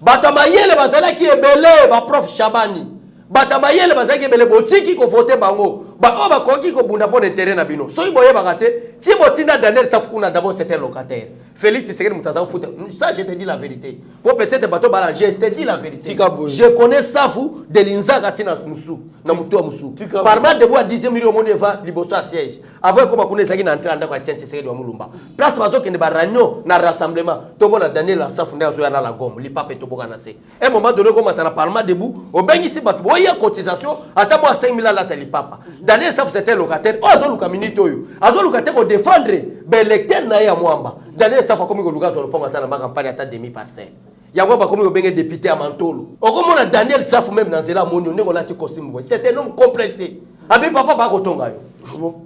Batamayele, bazala qui est belé, prof Chabani. Batamayele, bazala qui est belé, botiki ko vote bango. Ba koki ko bunda pon intérêt na bino. So iboye bagate, ti botina Daniel Safou na d'abord c'était locataire. Félix Tshisekedi Mutaza foot. Ça je te dis la vérité. Ou peut-être bato bala, je te dis la vérité. Je connais Safou de Linzaka tina Musu, na mutu wa Musu. Parlement de bois 10 millions monnaie va liboso à siège. Avant comme connaît ça qui na entrer ndako ya Tshisekedi wa Mulumba. Place bazo kende ba réunion na rassemblement. Tomo na Daniel Safou na zo na la gomme, li pape to boka na se. Un moment donné comme na parlement debout, au bengi si bato boya cotisation, ata moi 5 000 la tali papa. Daniel Safou c'était locataire. Oh azo luka minute oyo. Azo locataire ko défendre ben lecteur na ya mwamba. Daniel Safou comme ko luka zo pas matana ma campagne ata demi parcelle. Yango ba comme bengi député à Mantolo. O comme on Daniel Safou même dans zela monio ne ko lati costume boy. C'est un homme compressé. Abi papa ba ko tonga yo.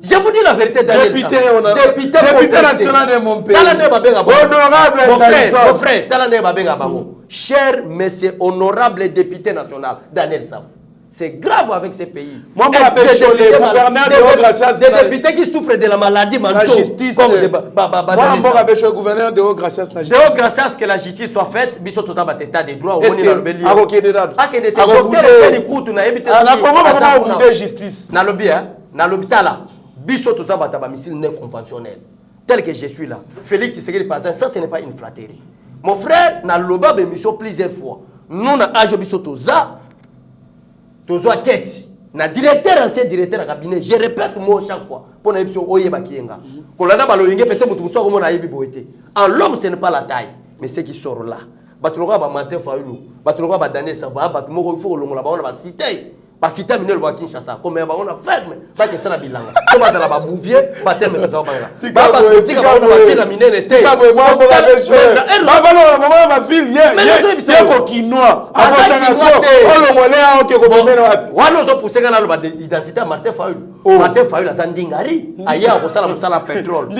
Je vous dis la vérité, Daniel. Député national de mon pays. Honorable mon frère, Talane Babenga Bango. Cher monsieur honorable député national, Daniel Safou. C'est grave avec ces pays. Moi, je m'appelle le gouverneur de Haut-Gracias. Des députés qui souffrent de la maladie mentale. La justice. Moi, je avec le gouverneur de Haut-Gracias. De Haut-Gracias, que la justice soit faite. Bisous tout à état des droits. Est-ce que avocat de date? Ah, que des docteurs na éviter. Ah, la comment on a justice? Na lobby hein, na l'hôpital là. Bisous tout ça bataba missile non conventionnel. Tel que je suis là. Félix Tshisekedi par exemple, ça ce n'est pas une flatterie. Mon frère na loba be mission plusieurs fois. Nous na age bisous tout ça. Tozoa Ketch, na directeur ancien directeur à cabinet, je répète moi chaque fois pour na émission oyeba kienga. Kolanda balolinge peut-être mutu so comme na yebi boité. En l'homme ce n'est pas la taille, mais ce qui sort là. Batologa ba Martin Fayulu, batologa ba Daniel Safou, batologa il faut longola ba on ba cité. Ba cité minel ba Kinshasa, comme ba on a ferme, ba que ça na bilanga. Comme ba la ba bouvier, ba terme ça banga. Ba tika ba on ba fila minene té. Tika moi mo ba beso. Ba ba lo ba ma fil ye ko kinoa. Avantation. O lo molea o ke ko bomena wapi. Wano zo pousser na lo ba identité Martin Fayulu. Martin Fayulu za ndingari, aya ko sala musala pétrole.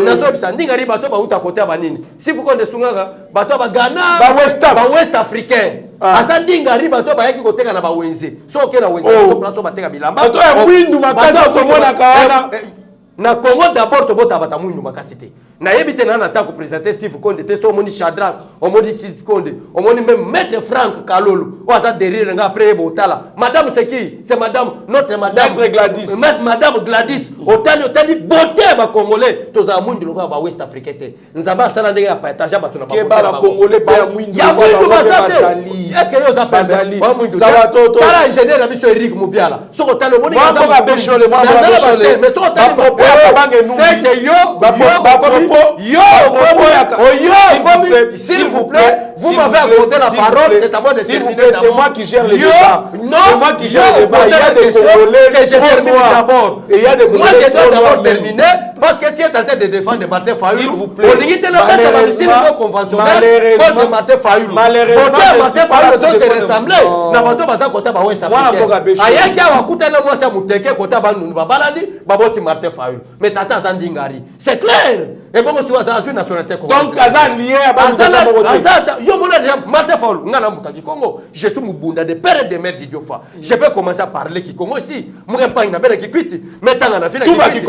Na zo bisa ndingari ba to ba uta côté ba nini. Si vous connaissez sungaka, ba to ba Ghana, ba West africain. Asandi ngari bato ba yaki koteka na ba wenze. So ke na wenze so plateau bateka bilamba. Bato ya mwindu makasi to mona kawana. Na Congo d'abord to bota bata mwindu makasi te. Na yebite na ta ko présenter Steve Konde te so moni Shadrach, o moni Steve Konde, o moni même maître Franck Kalolo. O asa derrière nga après botala. Madame c'est qui? C'est madame notre madame Gladys. Madame Gladys. Otani beauté ba congolais to za mwindu loka ba West Africain te. Nzamba sala ndenge ya partage bato na ba. Ke ba congolais pa ya mwindu. Ya mwindu basate. Est-ce que yo za bazali? Ça va toto. Tala ingénieur na biso Eric Mubiala. Soko talo moni za ba beshole moi ba beshole. Mais soko talo c'est que s'il vous plaît, vous m'avez accordé la parole, c'est à moi de terminer. C'est moi qui gère le débat. Non, c'est moi qui gère le débat. Il y a des Congolais que je termine d'abord. Et il y a des Congolais. Moi, je dois d'abord terminer parce que tu es en train de défendre Martin Fayulu. S'il vous plaît. Malheureusement, conventionnel contre Martin Fayulu. Malheureusement, Martin Fayulu se ressemblait. Na bato baza kota ba West Africain. Ayaki awakuta na mwasa muteke kota ba nunu babalani baboti Martin Fayulu. Mais tata zandingari. C'est clair. Et bon si waza azui nationalité congolaise. Donc Kazan lié à Bazata Azata yo mona déjà Martin Fayulu ngana mutaki Congo. Je suis mubunda de père et de mère d'Idiofa. Je peux commencer à parler qui Congo ici. Mwenpa ina bela kikwiti. Metanga na fina kikwiti.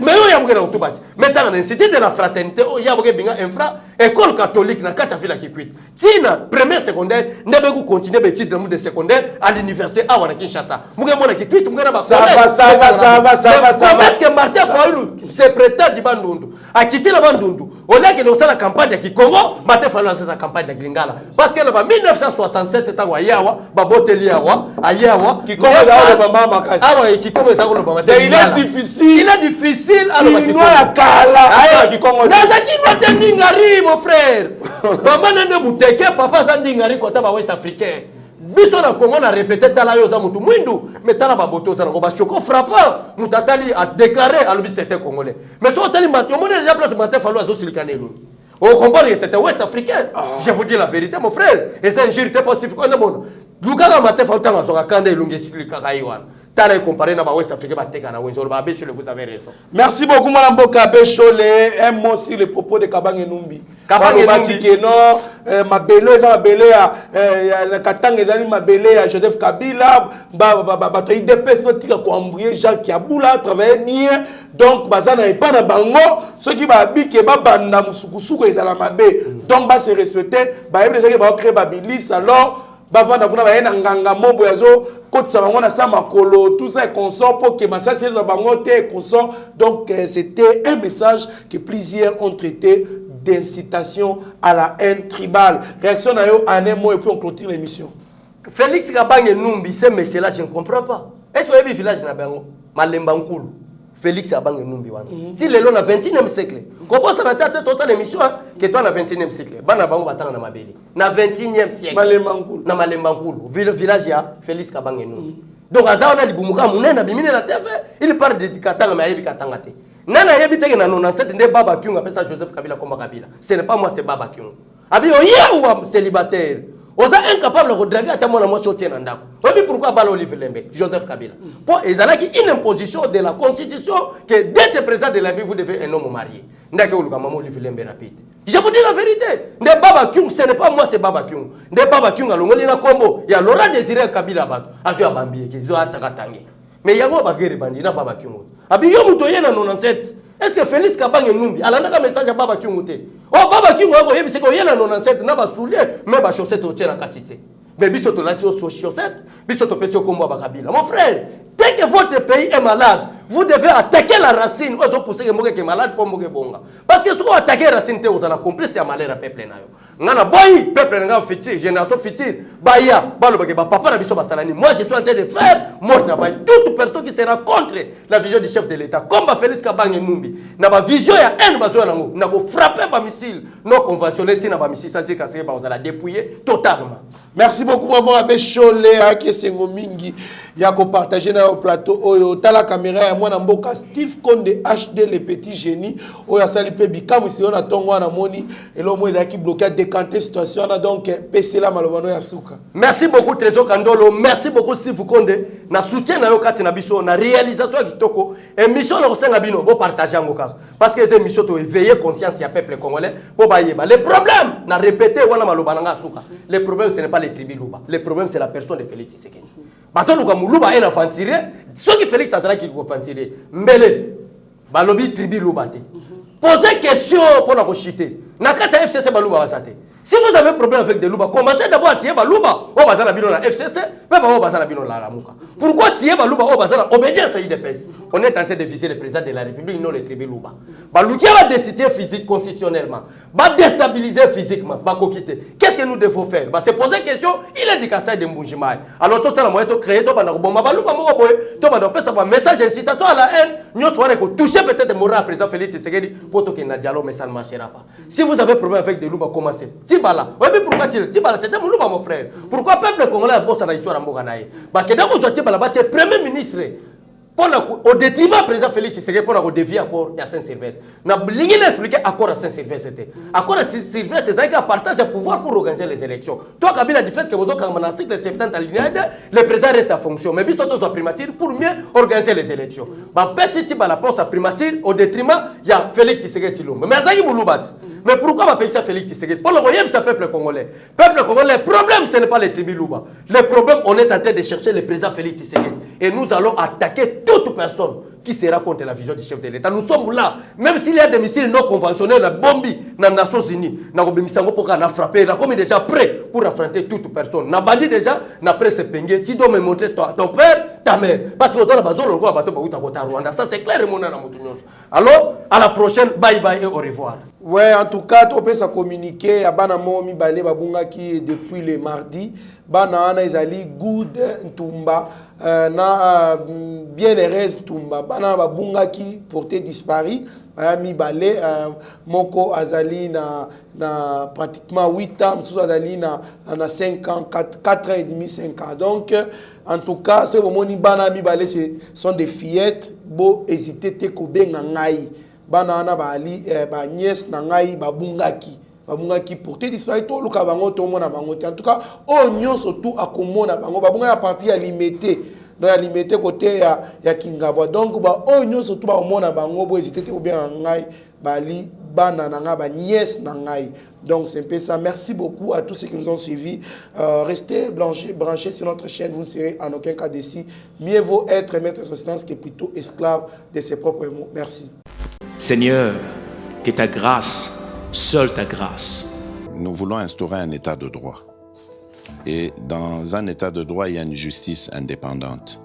Mais yo ya mugena utubasi. Metanga na institut de la fraternité o ya boke binga infra école catholique na kacha fila kikwiti. Tina première secondaire nebe ku continuer be titre de secondaire à l'université à wana Kinshasa. Muge mona kikwiti mugena ba. Ça va. Parce que Martin Fayulu c'est prétend di bandundu. Akiti la bandundu. On a que dans la campagne qui Congo, Martin Fayulu a la campagne de Lingala. Parce que là 1967 tango ayawa, baboteli yawa, ayawa qui Congo là le mama makasi. Ah ouais, qui Congo ça le mama. Il est difficile alors qui noya kala aya qui Congo. Nazaki matendingari mon frère. Maman nende muteke papa sandingari kota ba West africain. Biso na Congo na répété tala yo za mutu mwindu mais tala ba boto za ngo ba choco frappant mutatali a déclaré à l'objet c'était congolais mais so tali mato mon déjà place Martin Fayulu azo silikane lungi on comprend que c'était ouest africain. Je vous dis la vérité mon frère et c'est une vérité positive on demande Luka Martin Fayulu tanga zo kanda lungi silikaka iwana T'as comparé na ba West Africain ba teka na Wenzo ba Béchole, vous avez raison. Merci beaucoup madame Boka Béchole. Un mot sur les propos de Kabange Numbi. Kabange Numbi qui non mabelo eza mabele ya Katanga ezali mabele ya Joseph Kabila ba to IDPS no tika ko embrouiller Jacques Kiabula travailler bien donc bazana et pas na bango ceux qui ba bike ba banda musukusuku ezala mabe donc ba se respecter ba yebele que ba créer ba bilis alors bavanda kuna ba yena nganga mombo yazo kotisa bango na sa makolo tout ça est consort pour que masasi za bango te consort donc c'était un message que plusieurs ont traité d'incitation à la haine tribale. Réaction à eux en un mot et puis on clôture l'émission. Félix Kabange Numbi, ce monsieur-là, je ne comprends pas. Est-ce que vous avez village na Bango Malembankoul, Félix Kabange Numbi. Si le long na 21e siècle, comment ça n'a pas été toute l'émission que toi na 21e siècle, Bana Bango batang na Mabeli. Na 21e siècle. Malembankoul. Na Malembankoul, village ya Félix Kabange Numbi. Donc aza on a libumuka munena bimine na TV, il parle de Katanga mais il Katanga te. Nana yebite ke na 97 nde Baba Kyung appelle ça Joseph Kabila comme Kabila. Ce n'est pas moi, c'est Baba Kyung. Abi oya ou célibataire. Oza incapable de draguer à moi moi sauter dans ndako. Obi pourquoi Bala Olivier Lembe, Joseph Kabila. Pour ezalaki une imposition de la constitution que d'être président de la vie vous devez un homme marié. Ndake oluka maman Olivier Lembe rapide. Je vous dis la vérité. Nde Baba Kyung, ce n'est pas moi, c'est Baba Kyung. Nde Baba Kyung alongoli na kombo. Ya Laurent Désiré Kabila bato. Azu abambiye ki zo atakatange. Mais yango bagere bandi na Baba Kyung. Abi yo muto yena 97. Est-ce que Félix Kabange Numbi alanda ka message à Baba Kyung te? Oh Baba Kyung ko yebise ko yena 97 na ba soulier mais ba chaussette au tien katite. Mais biso to la chaussette, biso to pesio kombo ba Kabila. Mon frère, dès que votre pays est malade, vous devez attaquer la racine. Vous avez poussé que moke est malade pour moke bonga. Parce que si vous attaquez la racine, vous allez complice à malheur à peuple na yo. Ngana boy, peuple na futur, génération future, baya, balo ba papa na biso ba salani. Moi je suis en train de faire mon travail. Toute personne qui sera contre la vision du chef de l'État, comme Félix Kabange Numbi, na ba vision ya haine bazo na ngo, na ko frapper ba missile non conventionnel ti na ba missile ça c'est cassé ba la dépouiller totalement. Merci beaucoup maman Abbé Cholé aki sengo mingi ya ko partager na plateau oyo tala caméra ya mwana mboka Steve Konde HD le petit génie oyo asali pe bikamu si on atongo na moni elo mo ezaki bloqué décanter situation na donc PC la malobano ya suka. Merci beaucoup Trésor Kandolo, merci beaucoup Steve Konde na soutien na yo kati na biso na réalisation ya kitoko émission na kosenga bino bo partager ngo kaka parce que ces émissions to éveiller conscience ya peuple congolais po bayeba les problèmes na répéter wana malobana nga suka. Les problèmes ce n'est pas les tribus Luba, le problème c'est la personne de Félix Tshisekedi. Parce que nous Luba est infantilé, ceux qui Félix Azala qui vont infantilé, mbele balobi tribu Luba te. Posez question pour la chiter. Nakata FCC baluba basate. Si vous avez un problème avec des Luba, commencez d'abord à tirer Baluba. On va à bino la FCC, même on va à bino la Ramuka. Pourquoi tirer Baluba? On va à obédience à IDPS. On est en train de viser le président de la République, non les tribus Luba. Balouki va décider physique constitutionnellement, va déstabiliser physiquement, va quitter. Qu'est-ce que nous devons faire? Se poser question, il est dit qu'à ça de Mboujimaï. Alors tout ça, la moyen de créer, tout le monde Baluba, tout le monde peut message d'incitation à la haine. Nous serons toucher peut-être moral président Félix Tshisekedi pour que le dialogue, mais ça ne marchera pas. Si vous avez un problème avec des Luba, commencez. Tibala. Oui, mais pourquoi Tibala? C'est un Moulouba, mon frère. Pourquoi le peuple congolais a bossé dans l'histoire en Mboganaï? Parce que dans le Tibala, c'est le premier ministre. Au détriment du président Félix Tshisekedi pour nous dévier accord à Saint-Sylvestre. Nous avons expliqué accord à Saint-Sylvestre. Accord à Saint-Sylvestre, c'est un partage de pouvoir pour organiser les élections. Toi, Kabila, du fait que vous avez un article 70 alinéa 2, le président reste en fonction. Mais nous sommes en primature pour mieux organiser les élections. Mais la place à primature au détriment, il y a Félix Tshisekedi. Mais pourquoi on appelle ça Félix Tshisekedi? Pour le royaume, c'est le peuple congolais. Peuple congolais, le problème, ce n'est pas les tribus Luba. Le problème, on est en train de chercher le président Félix Tshisekedi. Et nous allons attaquer toute personne qui sera contre la vision du chef de l'État. Nous sommes là, même s'il y a des missiles non conventionnels, la bombi dans les Nations Unies, nous avons frappé, nous sommes déjà prêts pour affronter toute personne. Nous avons dit déjà, nous avons prêt se penger, tu dois me montrer ton père, ta mère. Parce que vous avez besoin de bateau Rwanda. Ça c'est clair, alors, à la prochaine, bye bye et au revoir. Ouais, en tout cas, on peut se communiquer à Banamo Mibale Babunga qui depuis le mardi. Banana Izali Good Ntumba, na bien heureuse Ntumba. Banana Babunga qui portait disparu. Mibale, Moko Azali na pratiquement 8 ans, Moussou Azali na 5 ans, 4 ans et demi, 5 ans. Donc, en tout cas, ce moment Bana Mibale, ce sont des fillettes, beau hésiter, te kobe ngangai. Banana bali ba nièce na ngai babungaki porter disparu to luka bango to mona bango en tout cas on nyon surtout akomona bango babunga ya parti ya limité donc ya limité côté ya Kingabwa. Donc ba o nyo surtout ba omona bango bo hésiter te ou bien ngai bali bana na nga ba nièce na ngai. Donc c'est un peu ça. Merci beaucoup à tous ceux qui nous ont suivis. Restez branchés sur notre chaîne, vous ne serez en aucun cas déçus. Mieux vaut être maître de son silence que plutôt esclave de ses propres mots. Merci. Seigneur, que ta grâce, seule ta grâce. Nous voulons instaurer un état de droit. Et dans un état de droit, il y a une justice indépendante.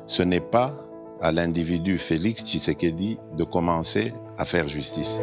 Ce n'est pas à l'individu Félix Tshisekedi de commencer à faire justice.